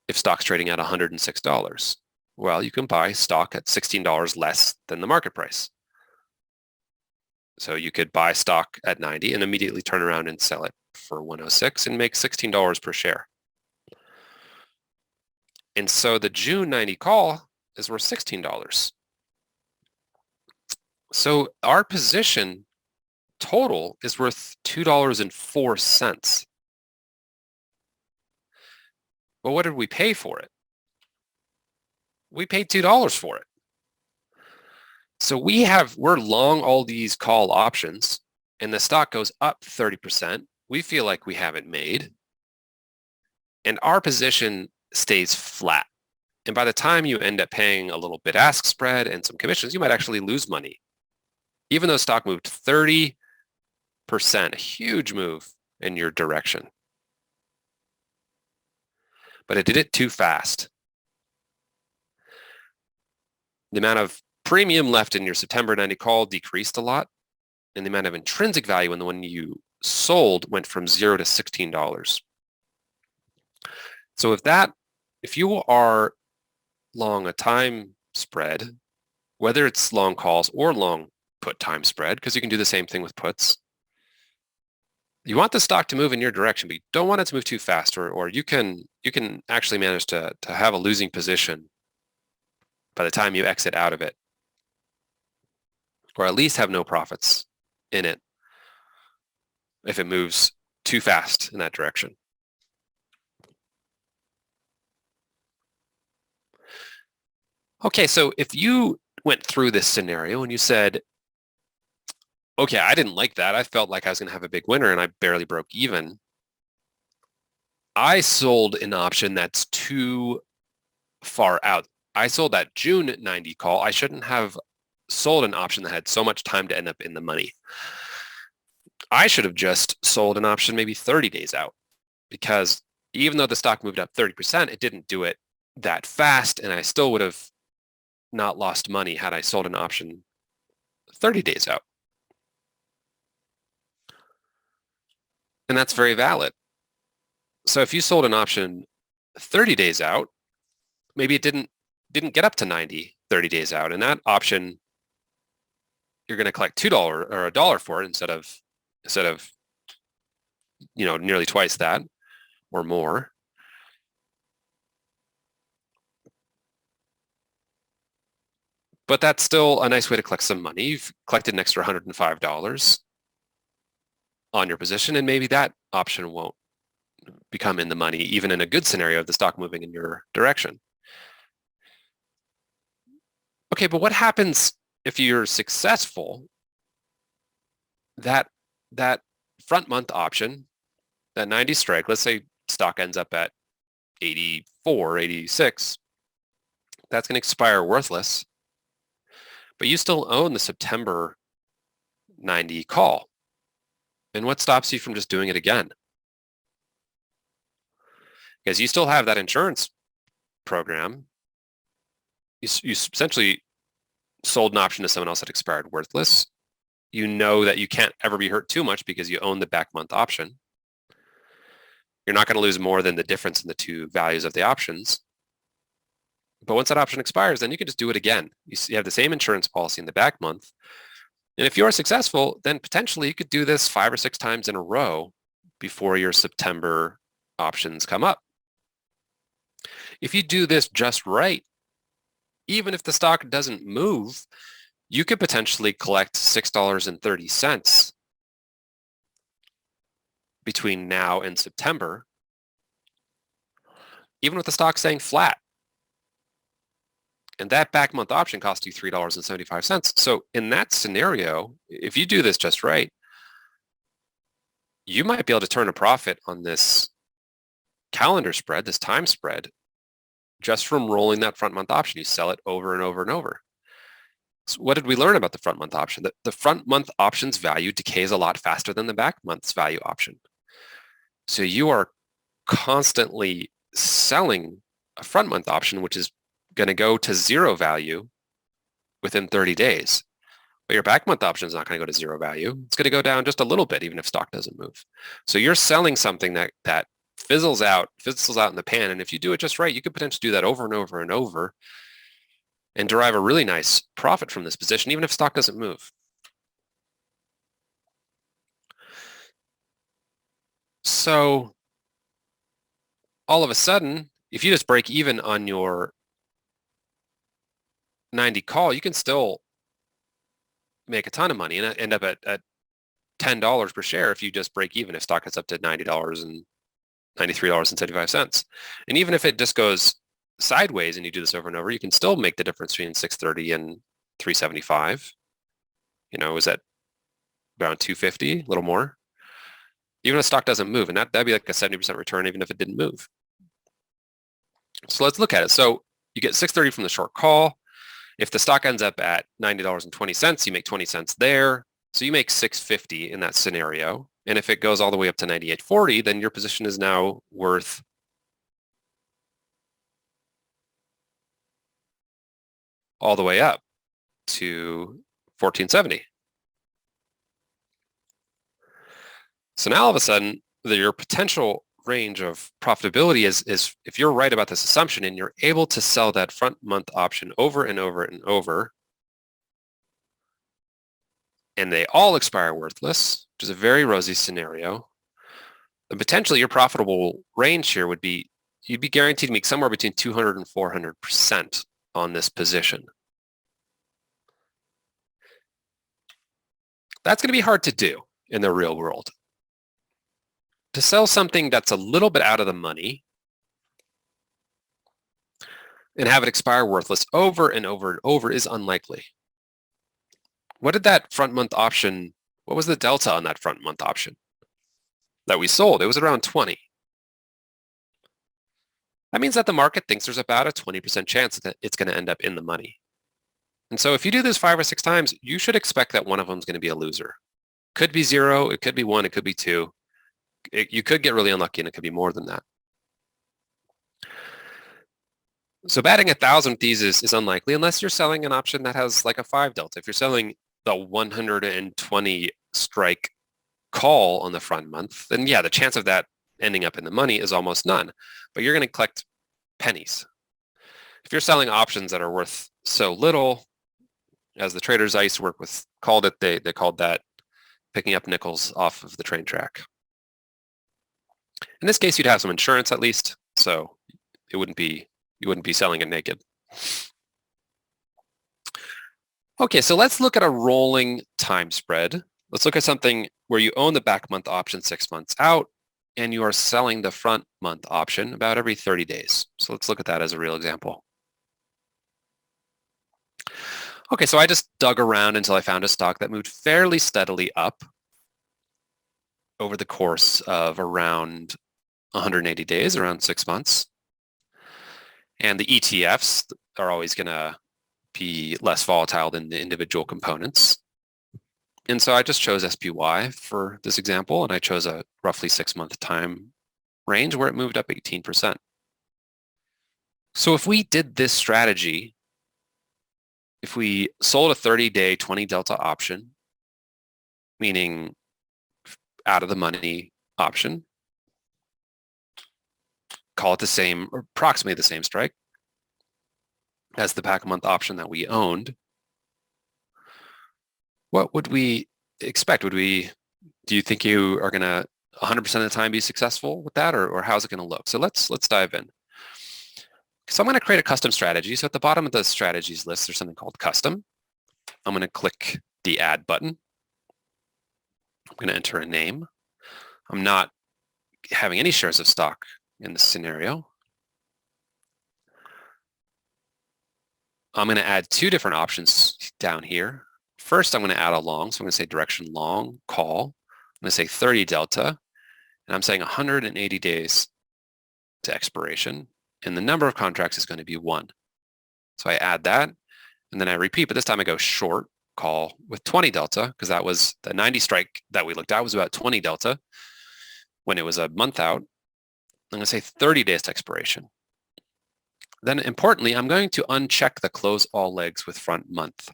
if stock's trading at $106? Well, you can buy stock at $16 less than the market price. So you could buy stock at 90 and immediately turn around and sell it for 106 and make $16 per share. And so the June 90 call is worth $16. So our position total is worth $2.04. Well, what did we pay for it? We paid $2 for it. So we're long all these call options and the stock goes up 30%. We feel like we haven't made. And our position stays flat. And by the time you end up paying a little bid-ask spread and some commissions, you might actually lose money. Even though stock moved 30%, a huge move in your direction. But it did it too fast. The amount of premium left in your September 90 call decreased a lot, and the amount of intrinsic value in the one you sold went from $0 to $16. So if you are long a time spread, whether it's long calls or long put time spread, because you can do the same thing with puts, you want the stock to move in your direction, but you don't want it to move too fast, or you can actually manage to have a losing position by the time you exit out of it, or at least have no profits in it if it moves too fast in that direction. Okay, so if you went through this scenario and you said, okay, I didn't like that. I felt like I was going to have a big winner and I barely broke even. I sold an option that's too far out. I sold that June 90 call. I shouldn't have sold an option that had so much time to end up in the money. I should have just sold an option maybe 30 days out, because even though the stock moved up 30%, it didn't do it that fast, and I still would have not lost money had I sold an option 30 days out. And that's very valid. So if you sold an option 30 days out, maybe it didn't get up to 90 30 days out, and that option you're going to collect $2 or $1 for it instead of nearly twice that or more. But that's still a nice way to collect some money. You've collected an extra $105 on your position, and maybe that option won't become in the money, even in a good scenario of the stock moving in your direction. Okay, but what happens if you're successful? That front month option, that 90 strike, let's say stock ends up at 84, 86, that's going to expire worthless, but you still own the September 90 call. And what stops you from just doing it again? Because you still have that insurance program. You essentially sold an option to someone else that expired worthless. You know that you can't ever be hurt too much because you own the Backmonth option. You're not going to lose more than the difference in the two values of the options. But once that option expires, then you can just do it again. You have the same insurance policy in the Backmonth. And if you are successful, then potentially you could do this 5 or 6 times in a row before your September options come up. If you do this just right, even if the stock doesn't move, you could potentially collect $6.30 between now and September, even with the stock staying flat. And that Backmonth option costs you $3.75. So in that scenario, if you do this just right, you might be able to turn a profit on this calendar spread, this time spread, just from rolling that front month option. You sell it over and over and over. So what did we learn about the front month option? That the front month option's value decays a lot faster than the back month's value option. So you are constantly selling a front month option, which is going to go to zero value within 30 days. But your back month option is not going to go to zero value. It's going to go down just a little bit, even if stock doesn't move. So you're selling something that fizzles out in the pan. And if you do it just right, you could potentially do that over and over and over and derive a really nice profit from this position, even if stock doesn't move. So all of a sudden, if you just break even on your 90 call, you can still make a ton of money and end up at $10 per share if you just break even, if stock gets up to $90 and $93.75. And even if it just goes sideways and you do this over and over, you can still make the difference between 630 and 375. Is that around 250, a little more? Even if stock doesn't move, and that'd be like a 70% return even if it didn't move. So let's look at it. So you get 630 from the short call. If the stock ends up at $90.20, you make 20 cents there. So you make $6.50 in that scenario. And if it goes all the way up to $98.40, then your position is now worth all the way up to $14.70. So now all of a sudden, your potential range of profitability is if you're right about this assumption and you're able to sell that front month option over and over and over, and they all expire worthless, which is a very rosy scenario, then potentially your profitable range here would be, you'd be guaranteed to make somewhere between 200 and 400% on this position. That's going to be hard to do in the real world. To sell something that's a little bit out of the money and have it expire worthless over and over and over is unlikely. What did that front month option, what was the delta on that front month option that we sold? It was around 20. That means that the market thinks there's about a 20% chance that it's going to end up in the money. And so if you do this 5 or 6 times, you should expect that one of them is going to be a loser. Could be 0, it could be 1, it could be 2. You could get really unlucky and it could be more than that. So batting 1,000 with these is unlikely unless you're selling an option that has like a 5 delta. If you're selling the 120 strike call on the front month, then yeah, the chance of that ending up in the money is almost none, but you're going to collect pennies. If you're selling options that are worth so little, as the traders I used to work with called it, they called that picking up nickels off of the train track. In this case, you'd have some insurance at least, so you wouldn't be selling it naked. Okay, so let's look at a rolling time spread. Let's look at something where you own the back month option 6 months out and you are selling the front month option about every 30 days. So let's look at that as a real example. Okay, so I just dug around until I found a stock that moved fairly steadily up over the course of around 180 days, around 6 months. And the ETFs are always going to be less volatile than the individual components. And so I just chose SPY for this example, and I chose a roughly 6-month time range where it moved up 18%. So if we did this strategy, if we sold a 30-day 20 delta option, meaning out of the money option, call it the same, or approximately the same strike as the Backmonth option that we owned, what would we expect? Do you think you are going to 100% of the time be successful with that, or how's it going to look? So let's dive in. So I'm going to create a custom strategy. So at the bottom of the strategies list, there's something called custom. I'm going to click the add button. I'm going to enter a name. I'm not having any shares of stock in this scenario. I'm going to add 2 different options down here. First, I'm going to add a long. So I'm going to say direction long, call. I'm going to say 30 delta. And I'm saying 180 days to expiration. And the number of contracts is going to be 1. So I add that. And then I repeat. But this time I go short, call with 20 delta, because that was the 90 strike that we looked at was about 20 delta when it was a month out. I'm going to say 30 days to expiration. Then importantly, I'm going to uncheck the close all legs with front month.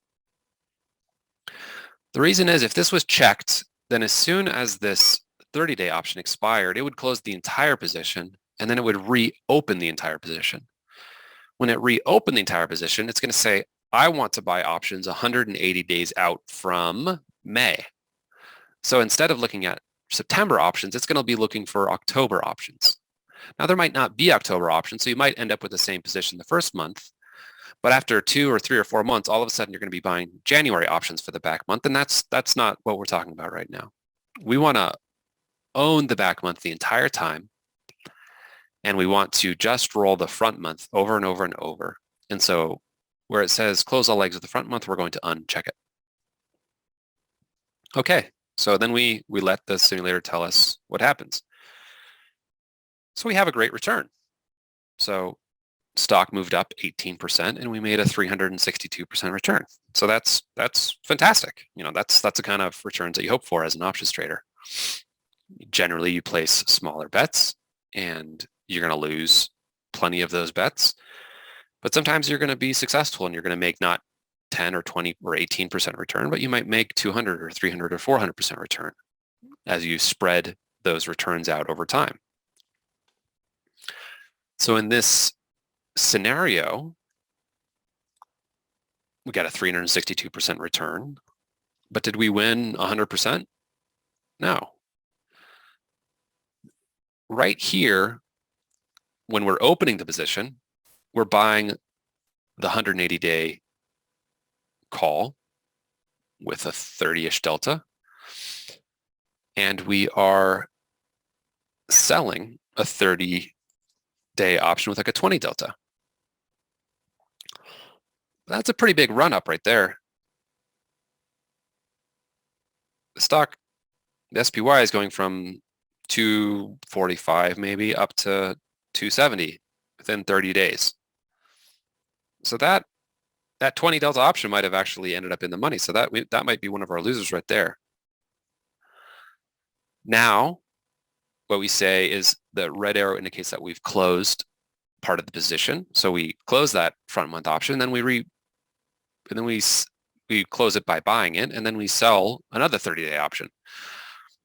The reason is if this was checked, then as soon as this 30-day option expired, it would close the entire position and then it would reopen the entire position. When it reopened the entire position, it's going to say, I want to buy options 180 days out from May. So instead of looking at September options, it's going to be looking for October options. Now, there might not be October options, so you might end up with the same position the first month. But after 2 or 3 or 4 months, all of a sudden, you're going to be buying January options for the back month, and that's not what we're talking about right now. We want to own the back month the entire time, and we want to just roll the front month over and over and over. And so where it says close all legs of the front month, we're going to uncheck it. Okay, so then we let the simulator tell us what happens. So we have a great return. So stock moved up 18% and we made a 362% return. So that's fantastic. You know, that's the kind of returns that you hope for as an options trader. Generally, you place smaller bets and you're going to lose plenty of those bets. But sometimes you're going to be successful and you're going to make not 10 or 20 or 18% return, but you might make 200 or 300 or 400% return as you spread those returns out over time. So in this scenario, we got a 362% return, but did we win 100%? No. Right here, when we're opening the position, we're buying the 180-day call with a 30-ish delta, and we are selling a 30-day option with like a 20 delta. That's a pretty big run up right there. The stock, the SPY is going from 245 maybe up to 270 within 30 days. So that 20 delta option might have actually ended up in the money. So that might be one of our losers right there. Now, what we say is the red arrow indicates that we've closed part of the position. So we close that front month option, then we close it by buying it, and then we sell another 30-day option.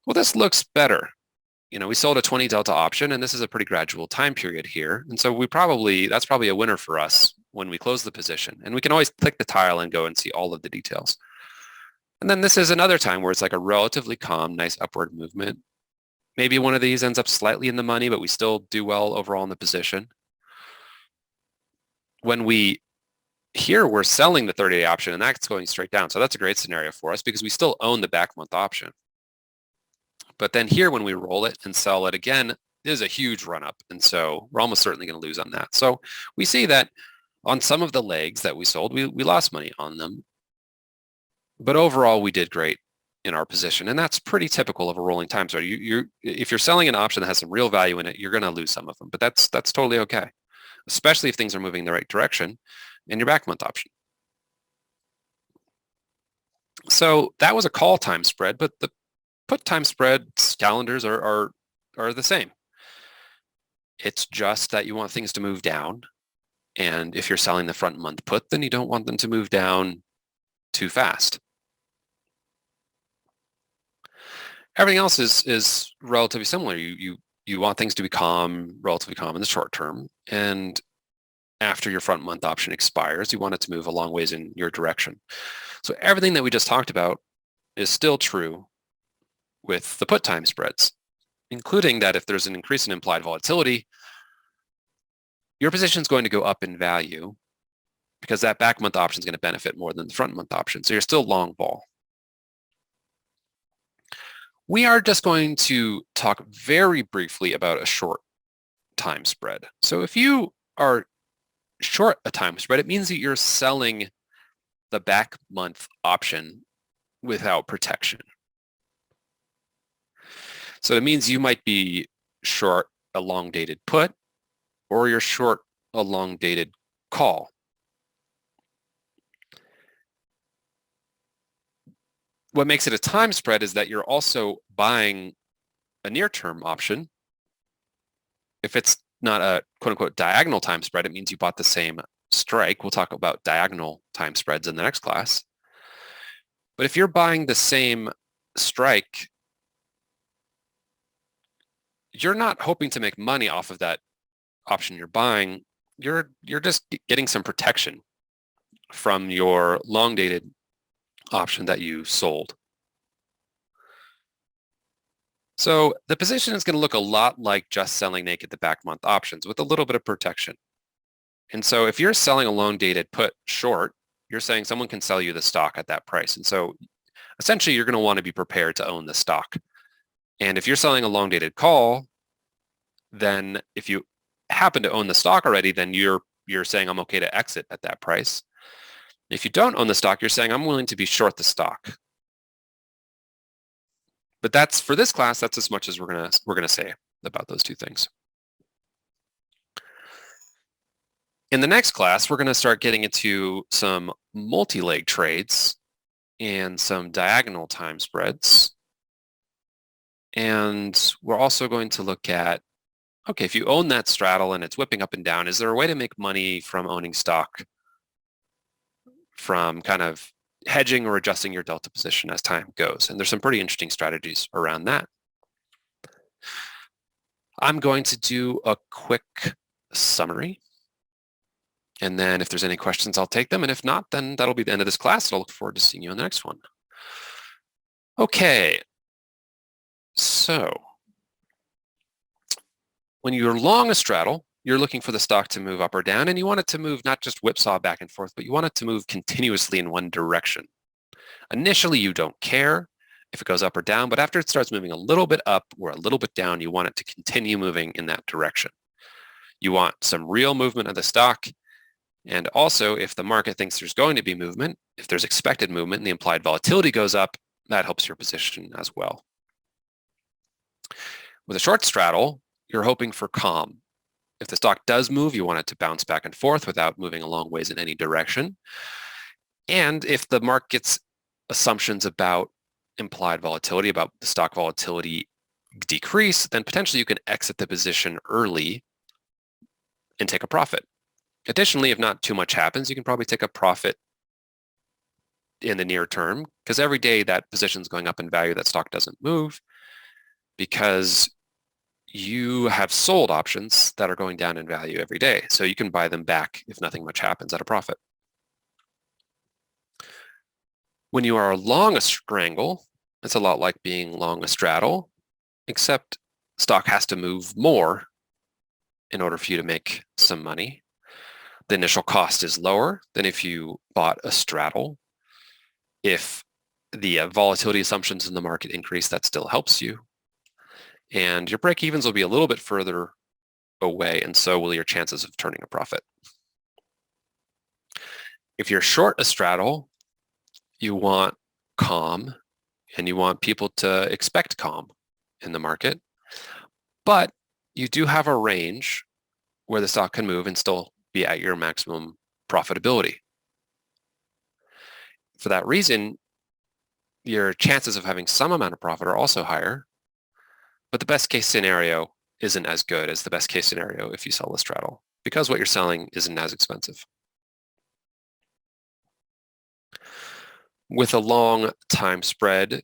Well, this looks better. We sold a 20 delta option, and this is a pretty gradual time period here. And so that's probably a winner for us when we close the position. And we can always click the tile and go and see all of the details. And then this is another time where it's like a relatively calm, nice upward movement. Maybe one of these ends up slightly in the money, but we still do well overall in the position. Here we're selling the 30-day option, and that's going straight down. So that's a great scenario for us because we still own the Backmonth option. But then here, when we roll it and sell it again, there's a huge run up. And so we're almost certainly going to lose on that. So we see that on some of the legs that we sold, we lost money on them. But overall, we did great in our position. And that's pretty typical of a rolling time. So if you're selling an option that has some real value in it, you're going to lose some of them. But that's totally okay, especially if things are moving in the right direction in your Backmonth option. So that was a call time spread, but the put time spread calendars are the same. It's just that you want things to move down. And if you're selling the front month put, then you don't want them to move down too fast. Everything else is relatively similar. You want things to be relatively calm in the short term. And after your front month option expires, you want it to move a long ways in your direction. So everything that we just talked about is still true with the put time spreads, including that if there's an increase in implied volatility, your position is going to go up in value because that back month option is going to benefit more than the front month option. So you're still long vol. We are just going to talk very briefly about a short time spread. So if you are short a time spread, it means that you're selling the back month option without protection. So it means you might be short a long dated put, or you're short a long dated call. What makes it a time spread is that you're also buying a near-term option. If it's not a quote-unquote diagonal time spread, it means you bought the same strike. We'll talk about diagonal time spreads in the next class. But if you're buying the same strike, you're not hoping to make money off of that option you're buying. You're just getting some protection from your long-dated option that you sold. So the position is going to look a lot like just selling naked the back month options with a little bit of protection. And so if you're selling a long dated put short, you're saying someone can sell you the stock at that price. And so essentially you're going to want to be prepared to own the stock. And if you're selling a long dated call, then if you happen to own the stock already, then you're saying I'm okay to exit at that price. If you don't own the stock, you're saying I'm willing to be short the stock. But that's for this class, that's as much as we're gonna say about those two things. In the next class, we're going to start getting into some multi-leg trades and some diagonal time spreads. And we're also going to look at, okay, if you own that straddle and it's whipping up and down, is there a way to make money from owning stock, from kind of hedging or adjusting your delta position as time goes? And there's some pretty interesting strategies around that. I'm going to do a quick summary. And then if there's any questions, I'll take them. And if not, then that'll be the end of this class. I'll look forward to seeing you in the next one. Okay. So when you're long a straddle, you're looking for the stock to move up or down, and you want it to move not just whipsaw back and forth, but you want it to move continuously in one direction. Initially, you don't care if it goes up or down, but after it starts moving a little bit up or a little bit down, you want it to continue moving in that direction. You want some real movement of the stock. And also, if the market thinks there's going to be movement, if there's expected movement and the implied volatility goes up, that helps your position as well. With a short straddle, you're hoping for calm. If the stock does move, you want it to bounce back and forth without moving a long ways in any direction. And if the market gets assumptions about implied volatility, about the stock volatility decrease, then potentially you can exit the position early and take a profit. Additionally, if not too much happens, you can probably take a profit in the near term, because every day that position is going up in value, that stock doesn't move because you have sold options that are going down in value every day. So you can buy them back if nothing much happens at a profit. When you are long a strangle, it's a lot like being long a straddle, except stock has to move more in order for you to make some money. The initial cost is lower than if you bought a straddle. If the volatility assumptions in the market increase, that still helps you. And your break-evens will be a little bit further away, and so will your chances of turning a profit. If you're short a straddle, you want calm, and you want people to expect calm in the market. But you do have a range where the stock can move and still be at your maximum profitability. For that reason, your chances of having some amount of profit are also higher, but the best case scenario isn't as good as the best case scenario if you sell a straddle, because what you're selling isn't as expensive. With a long time spread,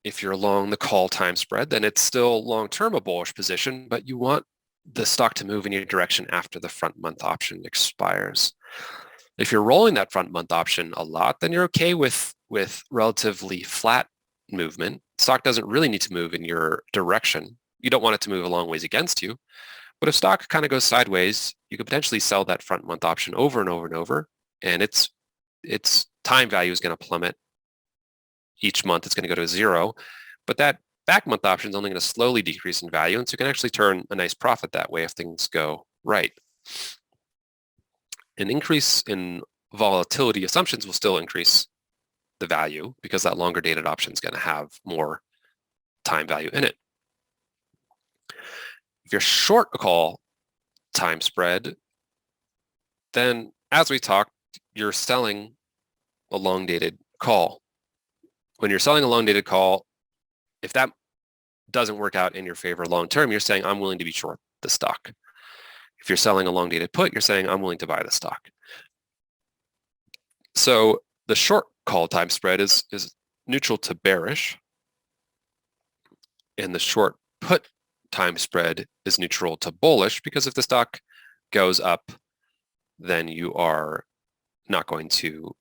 if you're long the call time spread, then it's still long-term a bullish position, but you want the stock to move in your direction after the front month option expires. If you're rolling that front month option a lot, then you're okay with relatively flat movement. Stock doesn't really need to move in your direction. You don't want it to move a long ways against you. But if stock kind of goes sideways, you could potentially sell that front month option over and over and over, and its time value is going to plummet. Each month it's going to go to 0, but that back month option is only going to slowly decrease in value, and so you can actually turn a nice profit that way if things go right. An increase in volatility assumptions will still increase the value because that longer dated option is going to have more time value in it. If you're short a call time spread, then as we talked, you're selling a long dated call. When you're selling a long dated call, if that doesn't work out in your favor long term, you're saying, I'm willing to be short the stock. If you're selling a long dated put, you're saying, I'm willing to buy the stock. So the short call time spread is neutral to bearish, and the short put time spread is neutral to bullish, because if the stock goes up, then you are not going to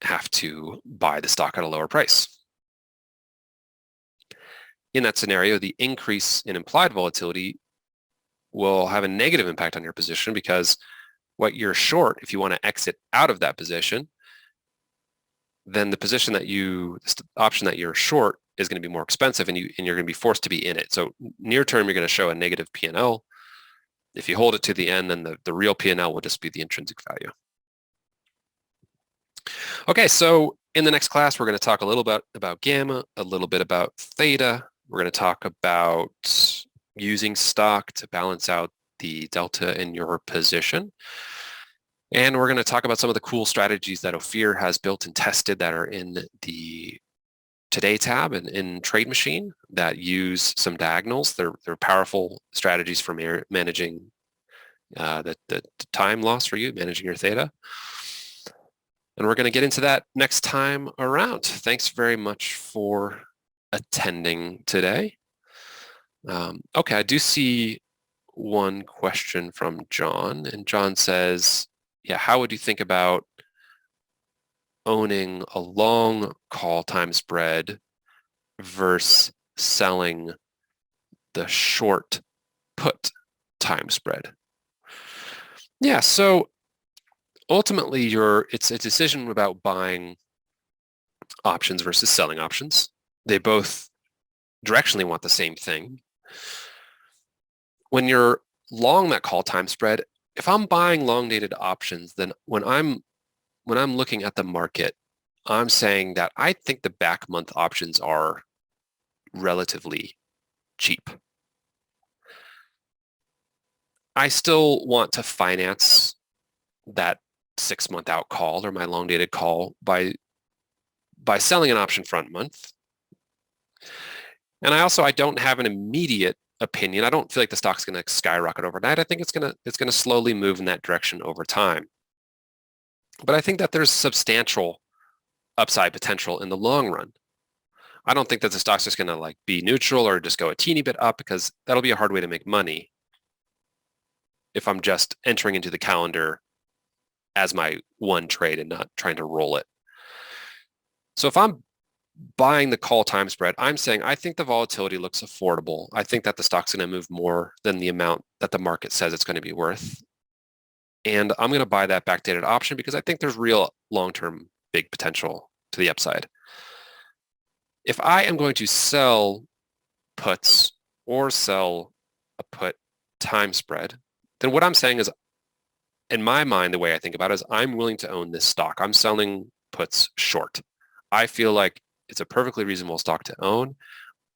have to buy the stock at a lower price. In that scenario, the increase in implied volatility will have a negative impact on your position, because what you're short, if you want to exit out of that position, then the position that the option that you're short is going to be more expensive, and you're going to be forced to be in it. So near term, you're going to show a negative P&L. If you hold it to the end, then the real P&L will just be the intrinsic value. Okay, so in the next class, we're going to talk a little bit about gamma, a little bit about theta. We're going to talk about using stock to balance out the delta in your position. And we're going to talk about some of the cool strategies that Ophir has built and tested that are in the Today tab and in TradeMachine that use some diagonals. They're powerful strategies for managing the time loss for you, managing your theta. And we're going to get into that next time around. Thanks very much for attending today. Okay, I do see one question from John, and John says, yeah, how would you think about owning a long call time spread versus selling the short put time spread? Yeah, so ultimately it's a decision about buying options versus selling options. They both directionally want the same thing. When you're long that call time spread, if I'm buying long dated options, then when I'm looking at the market, I'm saying that I think the back month options are relatively cheap. I still want to finance that 6-month out call or my long dated call by selling an option front month. And I don't have an immediate opinion. I don't feel like the stock's going to skyrocket overnight. I think it's going to slowly move in that direction over time. But I think that there's substantial upside potential in the long run. I don't think that the stock's just going to like be neutral or just go a teeny bit up, because that'll be a hard way to make money if I'm just entering into the calendar as my one trade and not trying to roll it. So if I'm buying the call time spread, I'm saying I think the volatility looks affordable. I think that the stock's going to move more than the amount that the market says it's going to be worth. And I'm going to buy that backdated option because I think there's real long-term big potential to the upside. If I am going to sell puts or sell a put time spread, then what I'm saying is, in my mind, the way I think about it is I'm willing to own this stock. I'm selling puts short. I feel like it's a perfectly reasonable stock to own.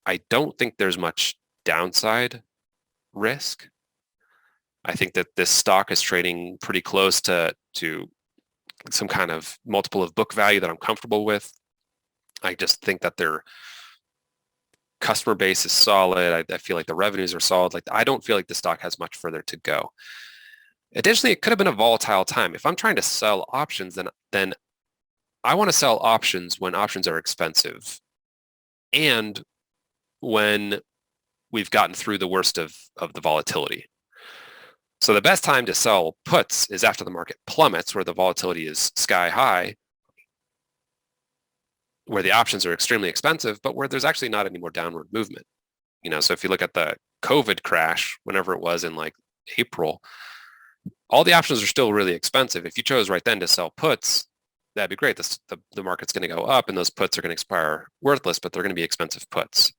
I don't think there's much downside risk. I think that this stock is trading pretty close to some kind of multiple of book value that I'm comfortable with. I just think that their customer base is solid. I feel like the revenues are solid. Like, I don't feel like the stock has much further to go. Additionally, it could have been a volatile time. If I'm trying to sell options, then I want to sell options when options are expensive and when we've gotten through the worst of the volatility. So the best time to sell puts is after the market plummets, where the volatility is sky high, where the options are extremely expensive, but where there's actually not any more downward movement. So if you look at the COVID crash, whenever it was in like April, all the options are still really expensive. If you chose right then to sell puts, that'd be great. The market's going to go up and those puts are going to expire worthless, but they're going to be expensive puts.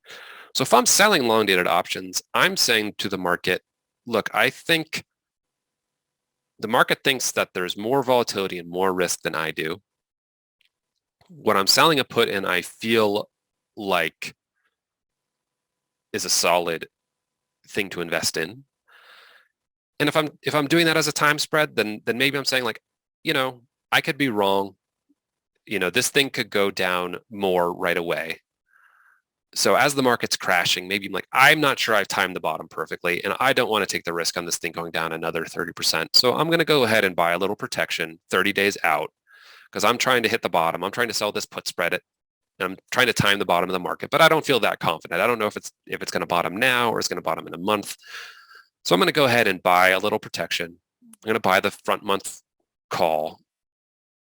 So if I'm selling long dated options, I'm saying to the market, look, I think the market thinks that there's more volatility and more risk than I do. What I'm selling a put in, I feel like is a solid thing to invest in. And if I'm doing that as a time spread, then maybe I'm saying like, I could be wrong. This thing could go down more right away. So as the market's crashing, maybe I'm not sure I've timed the bottom perfectly, and I don't want to take the risk on this thing going down another 30%. So I'm going to go ahead and buy a little protection 30 days out because I'm trying to hit the bottom. I'm trying to sell this put spread it, and I'm trying to time the bottom of the market, but I don't feel that confident. I don't know if it's going to bottom now or it's going to bottom in a month. So I'm going to go ahead and buy a little protection. I'm going to buy the front month call.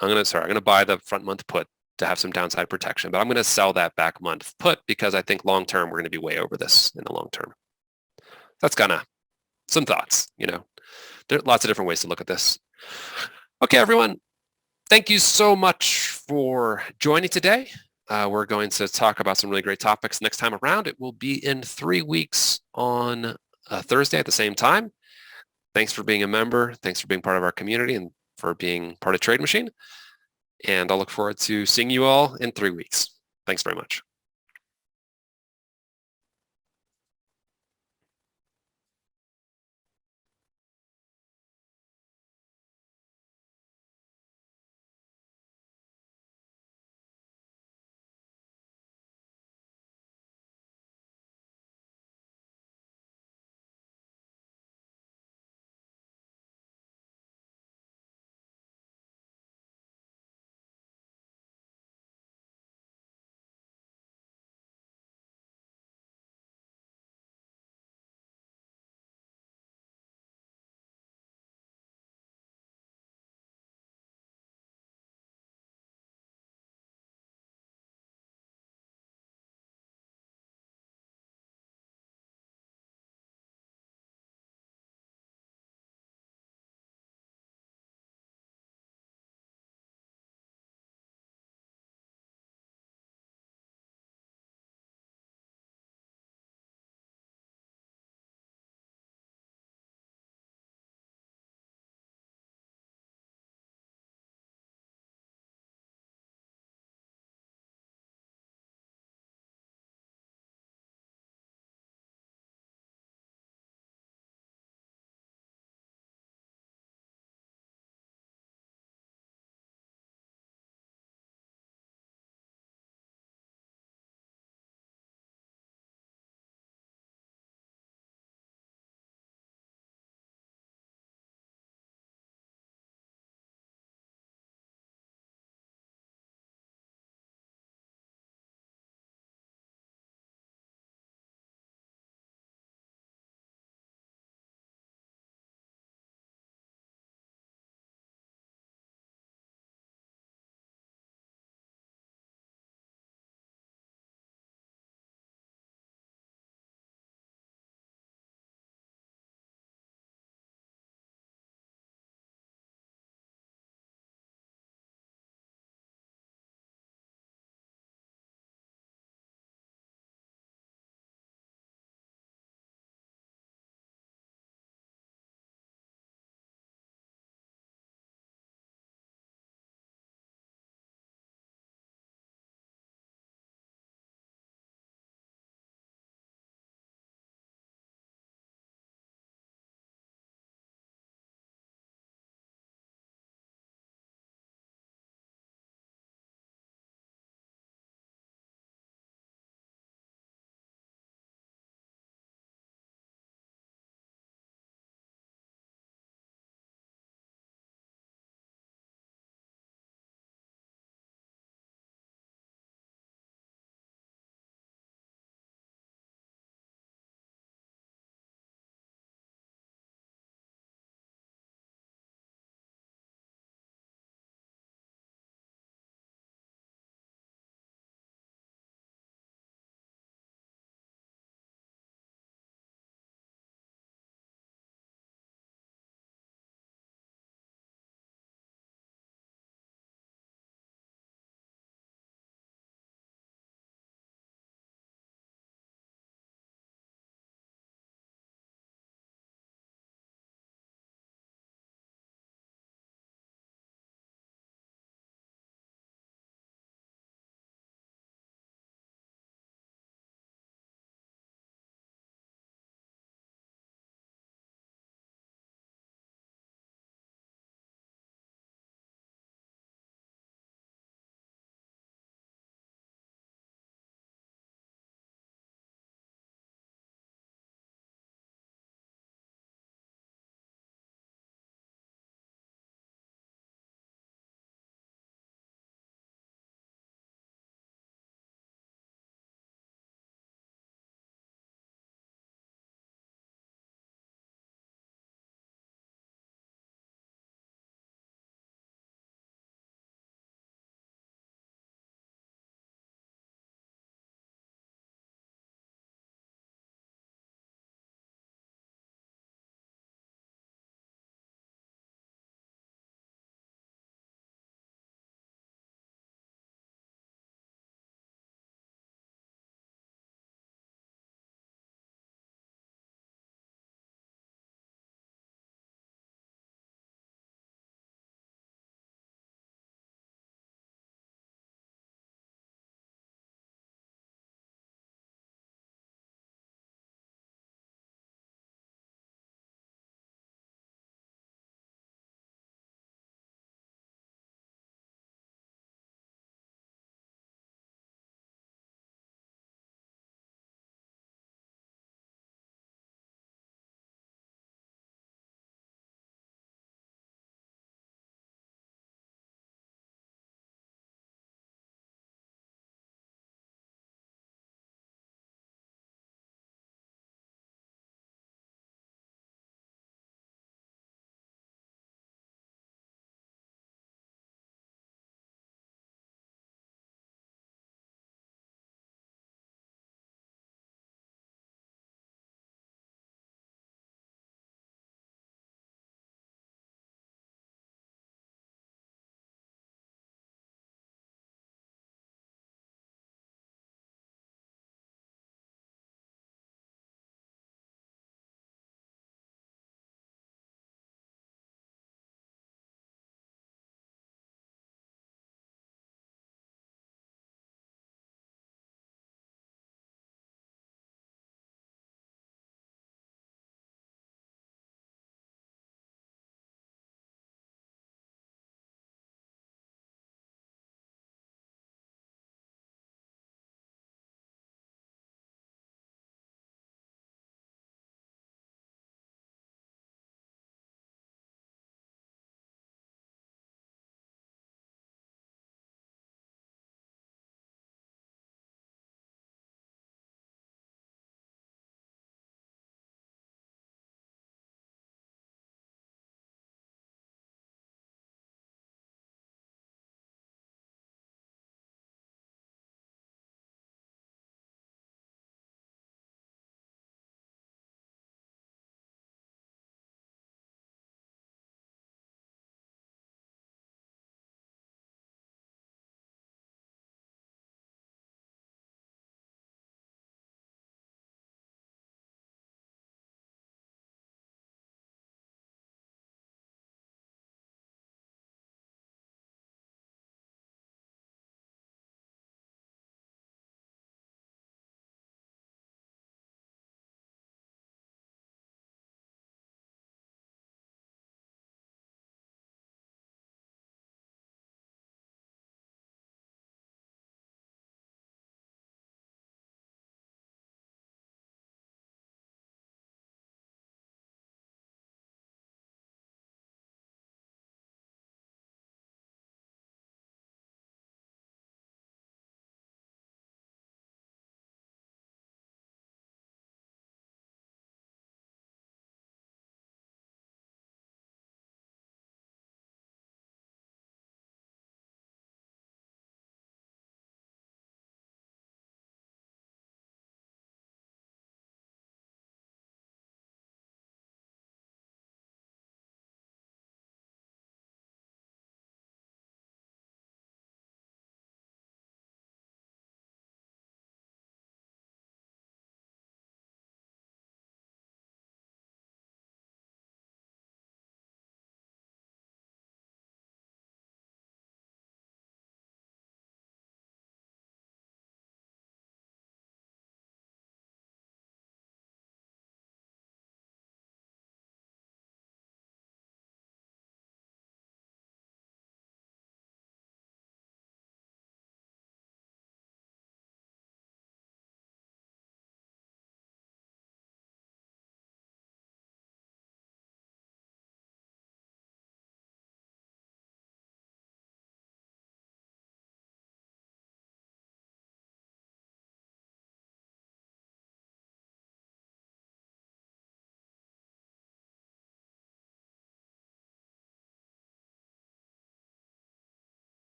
I'm going to buy the front month put to have some downside protection, but I'm going to sell that back month put because I think long term we're going to be way over this in the long term. That's kind of some thoughts. There are lots of different ways to look at this. Okay, everyone. Thank you so much for joining today. We're going to talk about some really great topics next time around. It will be in 3 weeks on Thursday at the same time. Thanks for being a member. Thanks for being part of our community and for being part of Trade Machine. And I'll look forward to seeing you all in 3 weeks. Thanks very much.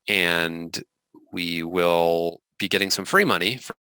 and we will be getting some free money for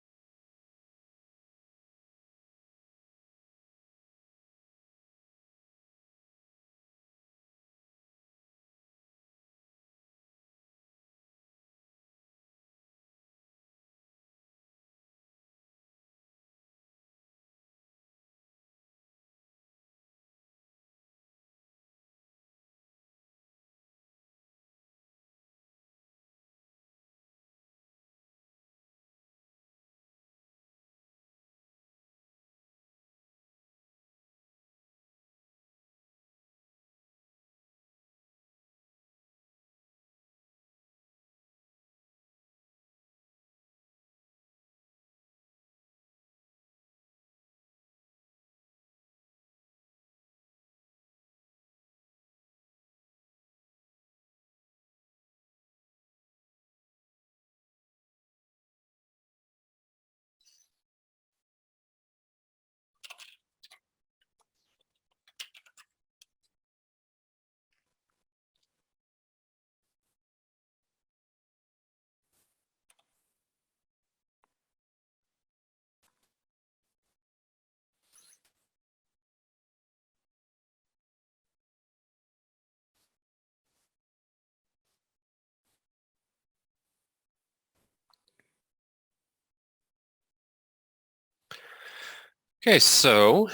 Okay, so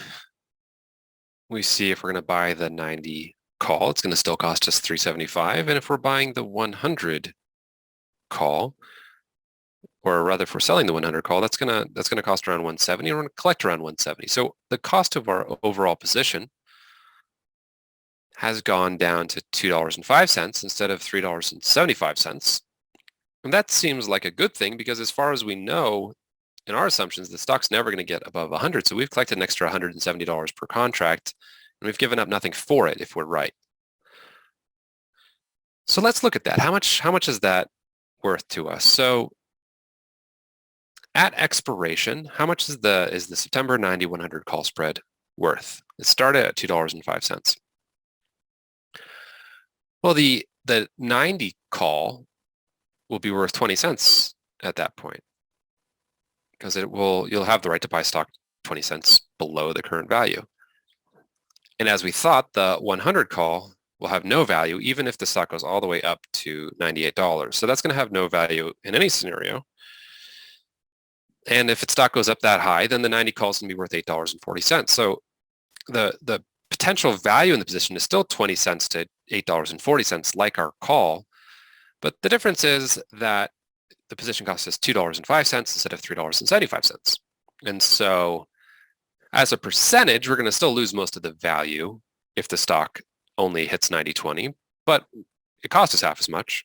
we see if we're going to buy the 90 call, it's going to still cost us $375. And if we're buying the 100 call, or rather if we're selling the 100 call, that's going to cost around 170, and we're going to collect around 170. So the cost of our overall position has gone down to $2.05 instead of $3.75. And that seems like a good thing because as far as we know, in our assumptions, the stock's never going to get above 100. So we've collected an extra $170 per contract, and we've given up nothing for it if we're right. So let's look at that. How much is that worth to us? So at expiration, how much is the September 90 100 call spread worth? It started at $2.05. Well, the 90 call will be worth 20 cents at that point because you'll have the right to buy stock 20 cents below the current value. And as we thought, the 100 call will have no value even if the stock goes all the way up to $98. So that's going to have no value in any scenario. And if its stock goes up that high, then the 90 call is going to be worth $8.40. So the potential value in the position is still 20 cents to $8.40 like our call. But the difference is that the position cost us $2.05 instead of $3.75. And so as a percentage, we're going to still lose most of the value if the stock only hits 90-20, but it costs us half as much.